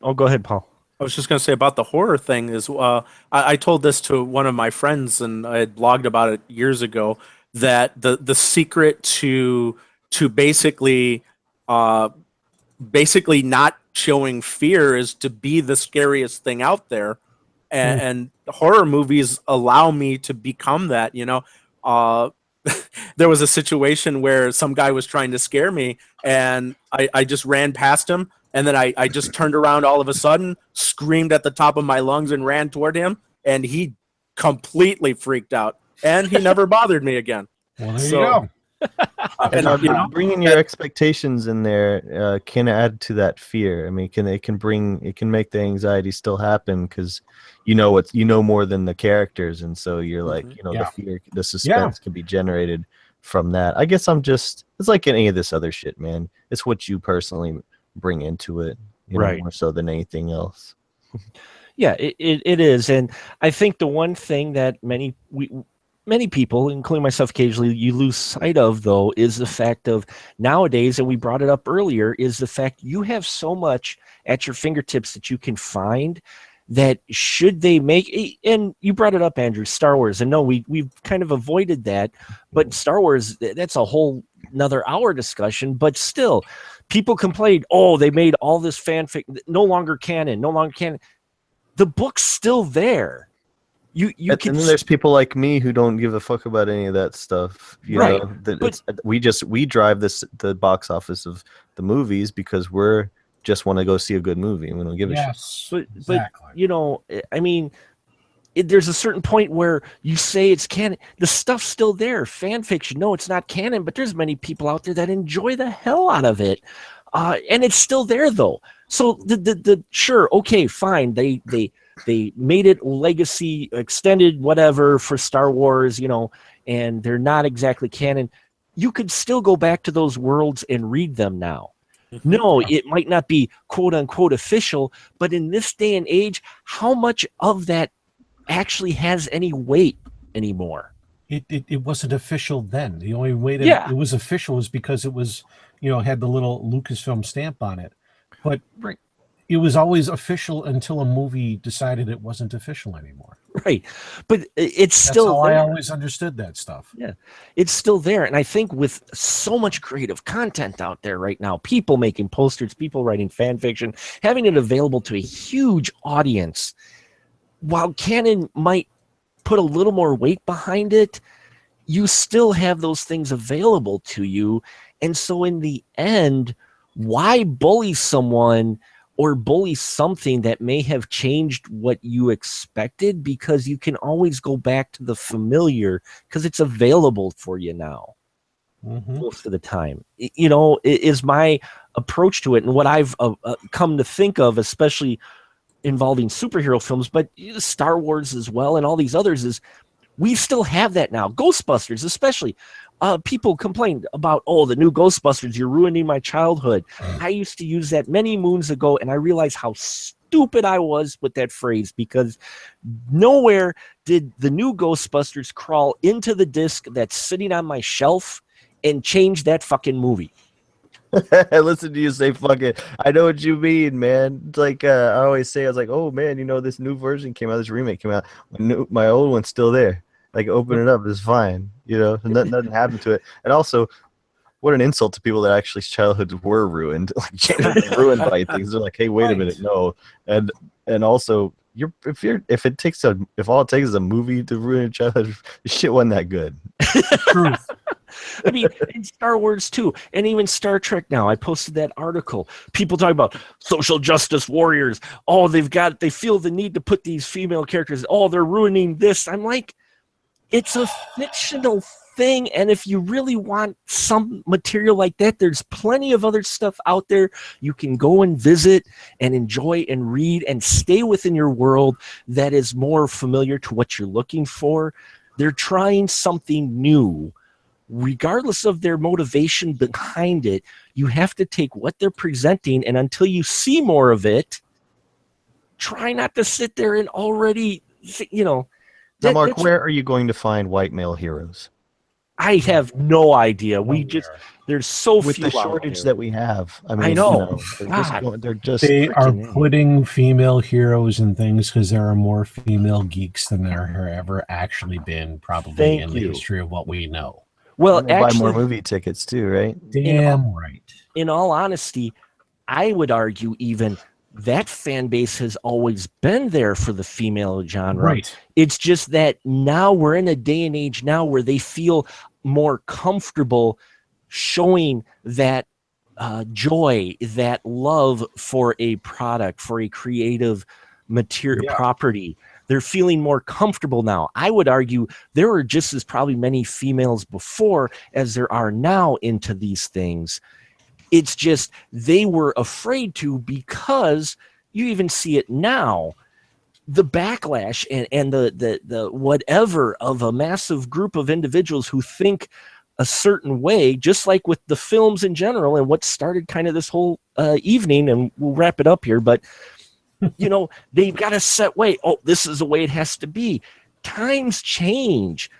Oh, go ahead, Paul. I was just going to say about the horror thing is, I told this to one of my friends, and I had blogged about it years ago, that the secret to basically not showing fear is to be the scariest thing out there, and horror movies allow me to become that. You know, there was a situation where some guy was trying to scare me, and I just ran past him, and then I just turned around all of a sudden, screamed at the top of my lungs, and ran toward him, and he completely freaked out, and he never bothered me again. Well, there you go. And, bringing your expectations in there can add to that fear. I mean, it can make the anxiety still happen because you know more than the characters, and so you're like, the fear, the suspense can be generated from that. I guess it's like any of this other shit, man. It's what you personally bring into it, right? More so than anything else. Yeah, it is, and I think the one thing that many people, including myself occasionally, you lose sight of, though, is the fact of nowadays, and we brought it up earlier, is the fact you have so much at your fingertips that you can find that should they make, and you brought it up, Andrew, Star Wars, and no, we've kind of avoided that, but Star Wars, that's a whole another hour discussion, but still, people complained, they made all this fanfic, no longer canon. The book's still there. You can. And then there's people like me who don't give a fuck about any of that stuff. You Right. know, we drive the box office of the movies because we're just want to go see a good movie and we don't give a shit. Exactly. But I mean, there's a certain point where you say it's canon. The stuff's still there. Fan fiction, no, it's not canon, but there's many people out there that enjoy the hell out of it. And it's still there, though. So the sure, okay, fine. They made it legacy extended, whatever, for Star Wars, and they're not exactly canon. You could still go back to those worlds and read them now. No, it might not be quote unquote official, but in this day and age, how much of that actually has any weight anymore? It wasn't official then. The only way that it was official was because it was, had the little Lucasfilm stamp on it. But it was always official until a movie decided it wasn't official anymore. Right. But it's still That's how there. I always understood that stuff. Yeah. It's still there. And I think with so much creative content out there right now, people making posters, people writing fan fiction, having it available to a huge audience, while canon might put a little more weight behind it, you still have those things available to you. And so in the end, why bully someone or bully something that may have changed what you expected? Because you can always go back to the familiar because it's available for you now. Most of the time, is my approach to it. And what I've come to think of, especially involving superhero films, but Star Wars as well, and all these others, is we still have that now. Ghostbusters, especially. People complained about, the new Ghostbusters, you're ruining my childhood. I used to use that many moons ago, and I realized how stupid I was with that phrase, because nowhere did the new Ghostbusters crawl into the disc that's sitting on my shelf and change that fucking movie. I listened to you say fuck it. I know what you mean, man. It's like I always say, I was like, oh man, this new version came out, this remake came out. My old one's still there. Like, open it up, it's fine. Nothing happened to it. And also, what an insult to people that actually childhoods were ruined, like ruined by things. They're like, hey, wait a minute, no. And also, if all it takes is a movie to ruin your childhood, shit wasn't that good. Truth. I mean, in Star Wars too, and even Star Trek now. I posted that article. People talk about social justice warriors. They feel the need to put these female characters. They're ruining this. I'm like, it's a fictional thing, and if you really want some material like that, there's plenty of other stuff out there you can go and visit and enjoy and read and stay within your world that is more familiar to what you're looking for. They're trying something new. Regardless of their motivation behind it, you have to take what they're presenting, and until you see more of it, try not to sit there and already, Now, Mark, where are you going to find white male heroes? I have no idea. There's so with few the shortage that we have. I mean, I know. They are putting female heroes in things because there are more female geeks than there have ever actually been, probably in the history of what we know. Well, and they buy more movie tickets too, right? Damn right. In all honesty, I would argue even that fan base has always been there for the female genre. Right. It's just that now we're in a day and age now where they feel more comfortable showing that joy, that love for a product, for a creative material property. They're feeling more comfortable now. I would argue there were just as probably many females before as there are now into these things. It's just they were afraid to, because you even see it now. The backlash and the whatever of a massive group of individuals who think a certain way, just like with the films in general, and what started kind of this whole evening, and we'll wrap it up here, but they've got a set way. Oh, this is the way it has to be. Times change.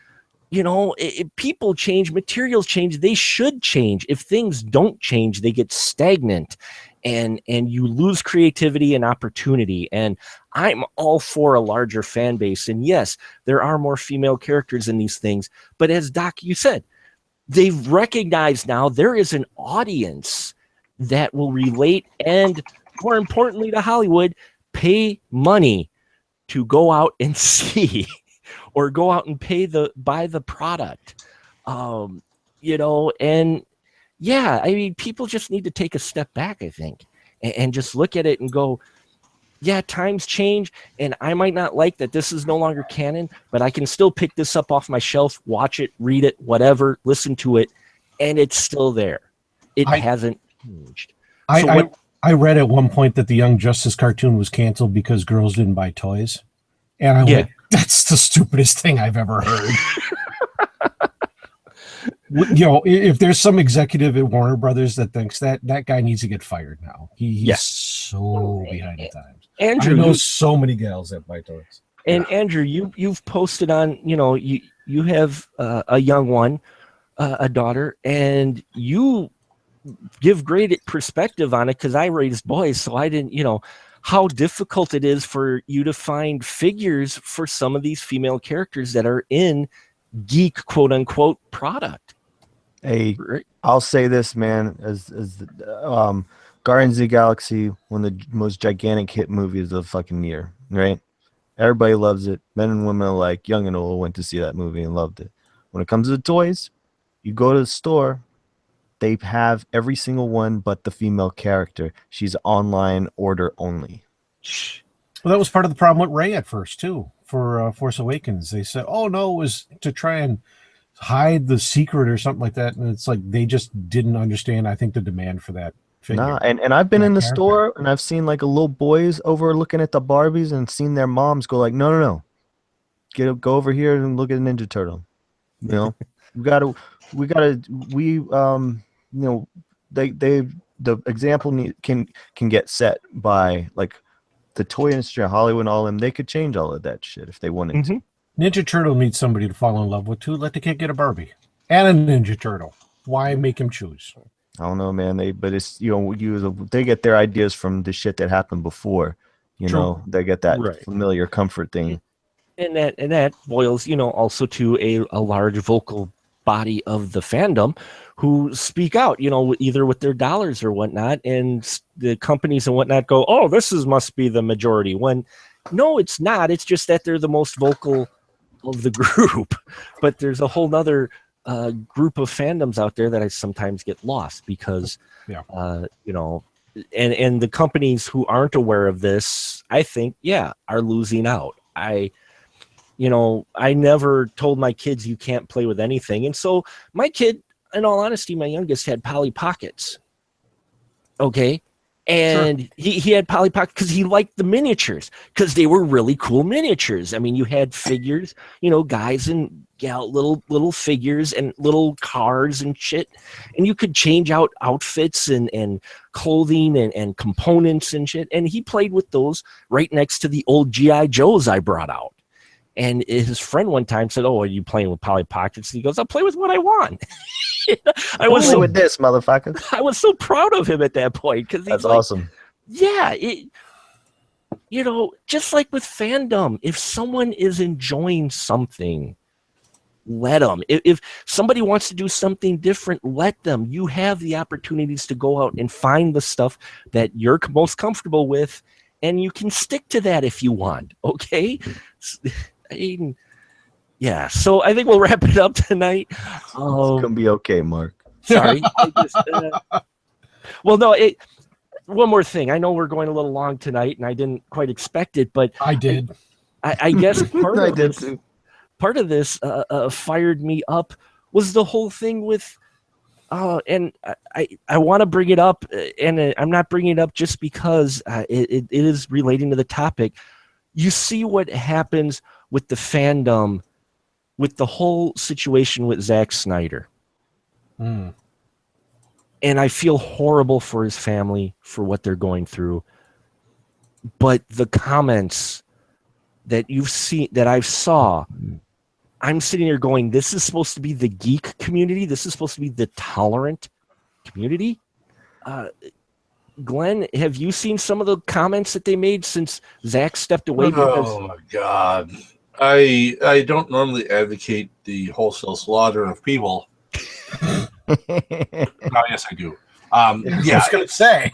People change, materials change. They should change. If things don't change, they get stagnant, and you lose creativity and opportunity. And I'm all for a larger fan base. And yes, there are more female characters in these things. But as Doc, you said, they've recognized now there is an audience that will relate, and more importantly to Hollywood, pay money to go out and see or go out and buy the product. And yeah, I mean, people just need to take a step back, I think, and just look at it and go, yeah, times change, and I might not like that this is no longer canon, but I can still pick this up off my shelf, watch it, read it, whatever, listen to it, and it's still there. It hasn't changed. I read at one point that the Young Justice cartoon was canceled because girls didn't buy toys. And I went, that's the stupidest thing I've ever heard. If there's some executive at Warner Brothers that thinks that guy needs to get fired now. He's so behind the times. Andrew, I know so many gals that buy toys. And Andrew, you've posted on, you have a young one, a daughter, and you give great perspective on it, because I raised boys, so I didn't, how difficult it is for you to find figures for some of these female characters that are in geek, quote unquote, product. Hey, I'll say this, man, as Guardians of the Galaxy, one of the most gigantic hit movies of the fucking year, right? Everybody loves it. Men and women alike, young and old, went to see that movie and loved it. When it comes to the toys, you go to the store, they have every single one but the female character. She's online order only. Well, that was part of the problem with Rey at first, too, for Force Awakens. They said, oh, no, it was to try and hide the secret or something like that. And it's like they just didn't understand, I think, the demand for that figure. Nah, and I've been in the store, and I've seen like a little boys over looking at the Barbies and seen their moms go like, no. Go over here and look at a Ninja Turtle. The example can get set by like the toy industry, Hollywood, and all them. They could change all of that shit if they wanted to. Ninja Turtle needs somebody to fall in love with too. Let the kid get a Barbie and a Ninja Turtle. Why make him choose? I don't know, man. They get their ideas from the shit that happened before. They get that familiar comfort thing. And that boils, also to a large vocal body of the fandom who speak out, either with their dollars or whatnot, and the companies and whatnot go, oh, must be the majority, when no, it's not. It's just that they're the most vocal of the group. But there's a whole nother group of fandoms out there that I sometimes get lost because and the companies who aren't aware of this, I think, are losing out. I never told my kids you can't play with anything. And so my kid, in all honesty, my youngest, had Polly Pockets. Okay. And he had Polly Pockets because he liked the miniatures, because they were really cool miniatures. I mean, you had figures, guys and gal, little figures and little cars and shit. And you could change out outfits and clothing and components and shit. And he played with those right next to the old G.I. Joes I brought out. And his friend one time said, "Oh, are you playing with Polly Pockets?" And he goes, "I'll play with what I want." I was with this motherfucker. I was so proud of him at that point, because that's awesome. Yeah, just like with fandom, if someone is enjoying something, let them. If somebody wants to do something different, let them. You have the opportunities to go out and find the stuff that you're most comfortable with, and you can stick to that if you want. Okay. Yeah, so I think we'll wrap it up tonight. It's gonna be okay, Mark. Sorry. Well, no. One more thing. I know we're going a little long tonight, and I didn't quite expect it, but I did. I guess part I of did this, too. part of this fired me up was the whole thing with. And I want to bring it up, and I'm not bringing it up just because it is relating to the topic. You see what happens with the fandom, with the whole situation with Zack Snyder. Mm. And I feel horrible for his family for what they're going through. But the comments that you've seen, that I've saw, I'm sitting here going, this is supposed to be the geek community. This is supposed to be the tolerant community. Glenn, have you seen some of the comments that they made since Zach stepped away? Oh my God. I don't normally advocate the wholesale slaughter of people. No, yes, I do. I Yeah, was going to say.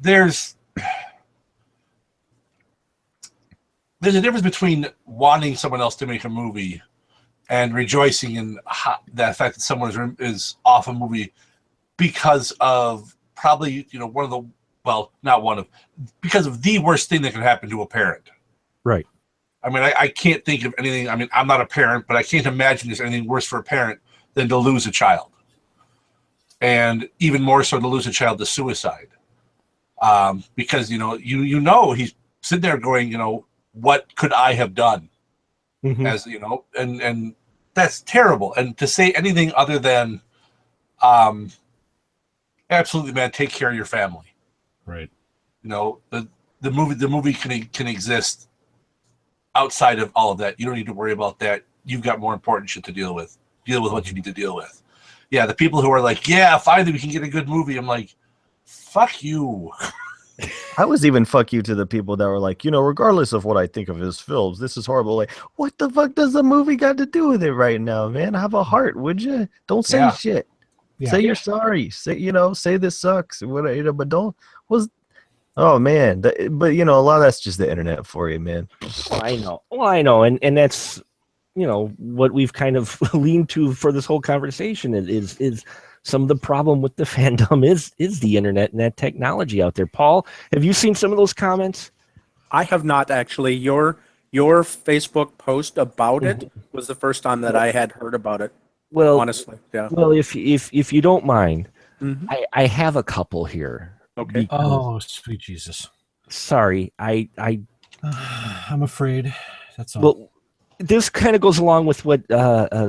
there's a difference between wanting someone else to make a movie and rejoicing in the fact that someone is off a movie because of probably, because of the worst thing that can happen to a parent. Right. I mean, I can't think of anything. I mean, I'm not a parent, but I can't imagine there's anything worse for a parent than to lose a child. And even more so to lose a child to suicide. Because, he's sitting there going, what could I have done? Mm-hmm. As and that's terrible. And to say anything other than absolutely, man, take care of your family. Right. The movie can exist outside of all of that. You don't need to worry about that. You've got more important shit to deal with. Deal with what you need to deal with. Yeah, the people who are like, yeah, finally we can get a good movie. I'm like, fuck you. I was even fuck you to the people that were like, regardless of what I think of his films, this is horrible. Like, what the fuck does the movie got to do with it right now, man? Have a heart, would you? Don't say shit. Yeah. Say you're sorry. Say this sucks. But don't. Oh man, but a lot of that's just the internet for you, man. Well, I know, and that's what we've kind of leaned to for this whole conversation is some of the problem with the fandom is the internet and that technology out there. Paul, have you seen some of those comments? I have not actually. Your Facebook post about it was the first time that I had heard about it. Well, honestly, yeah. Well, if you don't mind, Mm-hmm. I have a couple here. Okay. Oh, sweet Jesus. Sorry, I'm afraid. That's all. Well, this kind of goes along with what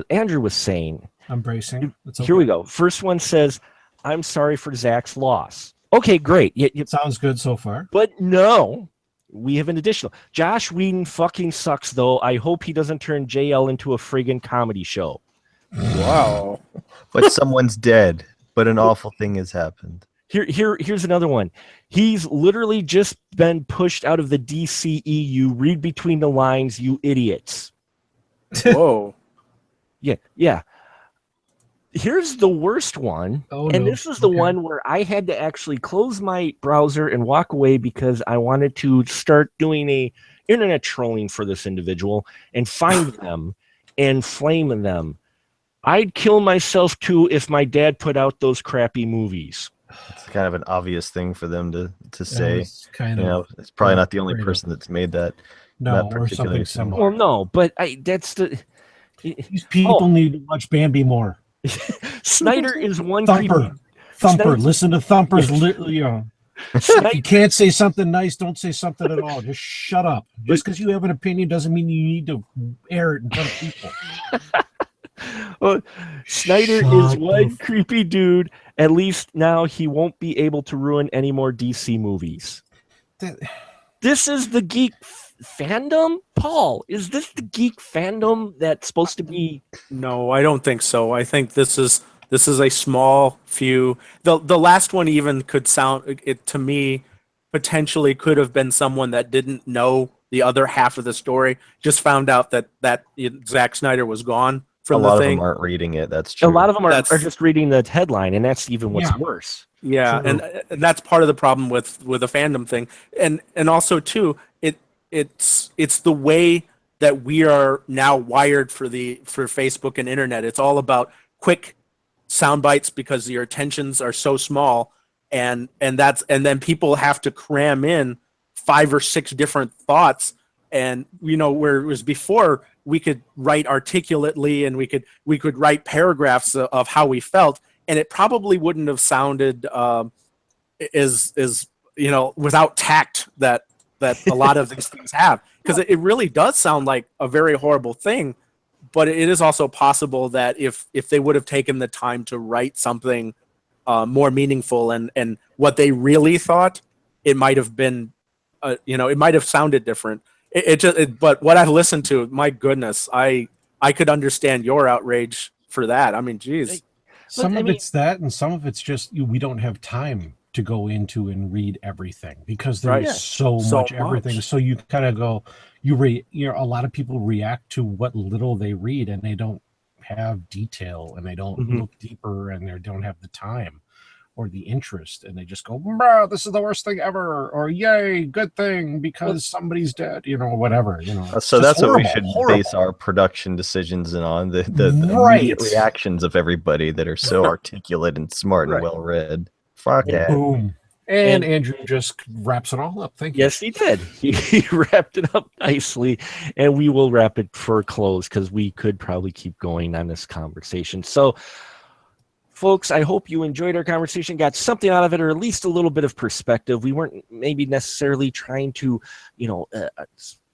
Andrew was saying. I'm bracing. Here we go. First one says, "I'm sorry for Zach's loss." Okay, great. It sounds good so far. But no, we have an additional. Josh Whedon fucking sucks, though. I hope he doesn't turn JL into a friggin' comedy show. Wow. But someone's dead. But an awful thing has happened. Here's another one. He's literally just been pushed out of the DCEU. Read between the lines, you idiots. Whoa. Yeah. Here's the worst one. This is the one where I had to actually close my browser and walk away because I wanted to start doing a internet trolling for this individual and find them and flame them. I'd kill myself too if my dad put out those crappy movies. It's kind of an obvious thing for them to say. It's kind of. It's probably not the only person that's made that. No, or something similar. Well, no, but that's the. These people need to watch Bambi more. Snyder is one Thumper. Listen to Thumper's. If you can't say something nice, don't say something at all. Just shut up. Just because you have an opinion doesn't mean you need to air it in front of people. Well, Snyder is one creepy dude. At least now he won't be able to ruin any more DC movies. This is the geek fandom? Paul, is this the geek fandom that's supposed to be? No, I don't think so. I think this is a small few. The last one even could sound it to me potentially could have been someone that didn't know the other half of the story, just found out that Zack Snyder was gone from the thing. A lot of them aren't reading it. That's true. A lot of them are just reading the headline, and that's even what's worse. Yeah, and that's part of the problem with the fandom thing, and also too, it's the way that we are now wired for Facebook and internet. It's all about quick sound bites because your attentions are so small, and then people have to cram in 5 or 6 different thoughts. And where it was before, we could write articulately and we could write paragraphs of how we felt, and it probably wouldn't have sounded is without tact that a lot of these things have, because it really does sound like a very horrible thing. But it is also possible that if they would have taken the time to write something more meaningful and what they really thought, it might have been it might have sounded different. But what I've listened to, my goodness, I could understand your outrage for that. I mean, geez. Some of it's that, and some of it's just we don't have time to go into and read everything because there's so much everything. So you kind of go, a lot of people react to what little they read, and they don't have detail, and they don't look deeper, and they don't have the time or the interest, and they just go, "Bro, this is the worst thing ever," or "Yay, good thing because somebody's dead," whatever. So that's what we should base our production decisions on, the immediate reactions of everybody that are so articulate and smart and well read. Fuck that. Boom. And Andrew just wraps it all up. Thank you. Yes, he did. He wrapped it up nicely, and we will wrap it for a close because we could probably keep going on this conversation. So, folks, I hope you enjoyed our conversation, got something out of it, or at least a little bit of perspective. We weren't maybe necessarily trying to,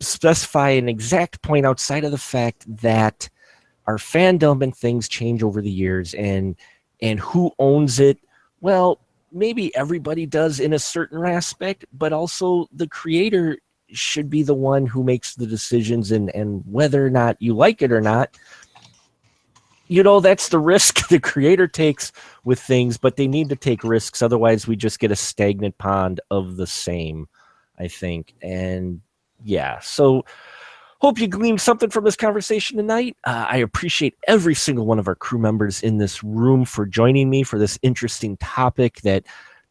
specify an exact point outside of the fact that our fandom and things change over the years, and who owns it. Well, maybe everybody does in a certain aspect, but also the creator should be the one who makes the decisions, and whether or not you like it or not, that's the risk the creator takes with things, but they need to take risks. Otherwise we just get a stagnant pond of the same, I think. And so hope you gleaned something from this conversation tonight. I appreciate every single one of our crew members in this room for joining me for this interesting topic that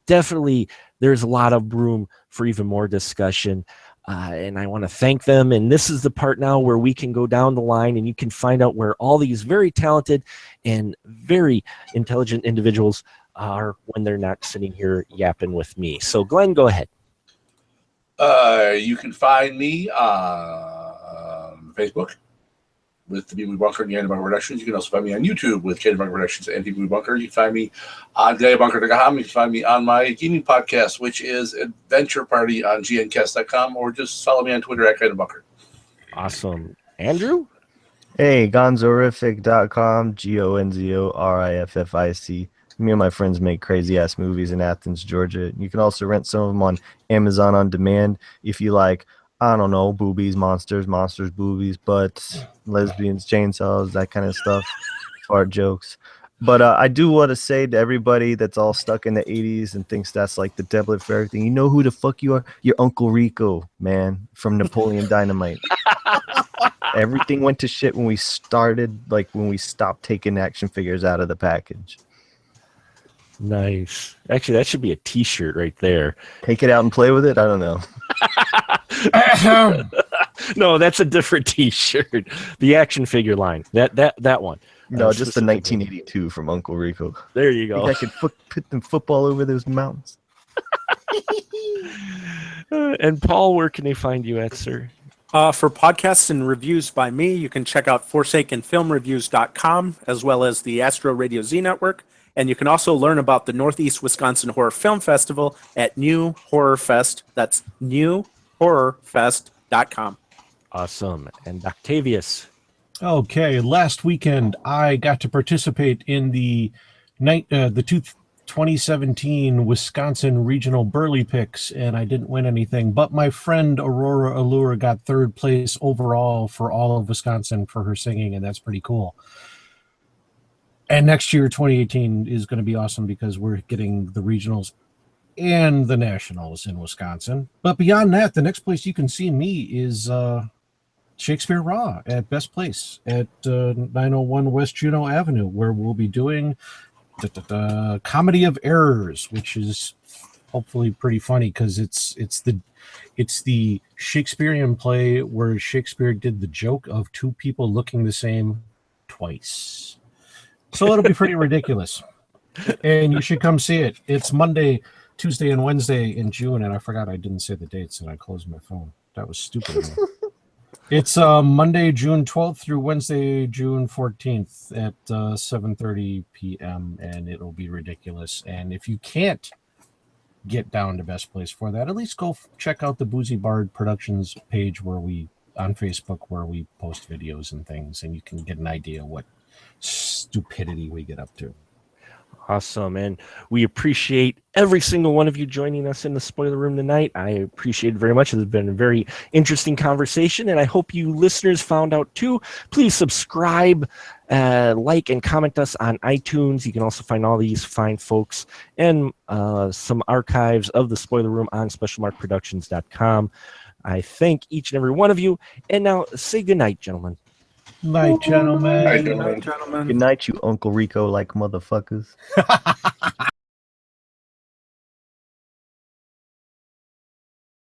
definitely there's a lot of room for even more discussion. And I want to thank them. And this is the part now where we can go down the line and you can find out where all these very talented and very intelligent individuals are when they're not sitting here yapping with me. So Glenn, go ahead. You can find me on Facebook with the Movie Bunker and the Bunker Productions. You can also find me on YouTube with Bunker Productions and the Movie Bunker. You can find me on GuyBunker.com. You can find me on my gaming podcast, which is Adventure Party on gncast.com, or just follow me on Twitter at Bunker. Awesome. Andrew? Hey, gonzorific.com, GONZORIFFIC. Me and my friends make crazy-ass movies in Athens, Georgia. You can also rent some of them on Amazon On Demand if you like, I don't know, boobies, monsters, boobies, butts, lesbians, chainsaws, that kind of stuff, fart jokes. But I do want to say to everybody that's all stuck in the 80s and thinks that's like the template for everything, you know who the fuck you are? You're Uncle Rico, man, from Napoleon Dynamite. Everything went to shit when we stopped taking action figures out of the package. Nice. Actually, that should be a t-shirt right there. Take it out and play with it? I don't know. No, that's a different t-shirt. The action figure line. That one. No, just the 1982 from Uncle Rico. There you go. I could put them football over those mountains. And Paul, where can they find you at, sir? For podcasts and reviews by me, you can check out ForsakenFilmReviews.com, as well as the Astro Radio Z Network. And you can also learn about the Northeast Wisconsin Horror Film Festival at New Horror Fest. That's newhorrorfest.com. Awesome. And Octavius? Okay, last weekend I got to participate in the 2017 Wisconsin Regional Burley Picks, and I didn't win anything, but my friend Aurora Allure got third place overall for all of Wisconsin for her singing, and that's pretty cool. And next year, 2018, is going to be awesome because we're getting the regionals and the nationals in Wisconsin. But beyond that, the next place you can see me is Shakespeare Raw at Best Place at 901 West Juneau Avenue, where we'll be doing the Comedy of Errors, which is hopefully pretty funny because it's the Shakespearean play where Shakespeare did the joke of two people looking the same twice. So it'll be pretty ridiculous. And you should come see it. It's Monday, Tuesday, and Wednesday in June. And I forgot I didn't say the dates and I closed my phone. That was stupid of me. It's Monday, June 12th through Wednesday, June 14th at 7:30 p.m. And it'll be ridiculous. And if you can't get down to Best Place for that, at least go check out the Boozy Bard Productions page on Facebook where we post videos and things, and you can get an idea what stupidity we get up to. Awesome. And we appreciate every single one of you joining us in the spoiler room tonight. I appreciate it very much. It's been a very interesting conversation, and I hope you listeners found out too. Please subscribe, like, and comment us on iTunes. You can also find all these fine folks and some archives of the spoiler room on specialmarkproductions.com. I thank each and every one of you. And now say goodnight, gentlemen. Night, gentlemen. Night, Good gentlemen. night, gentlemen. Good night, you Uncle Rico like motherfuckers.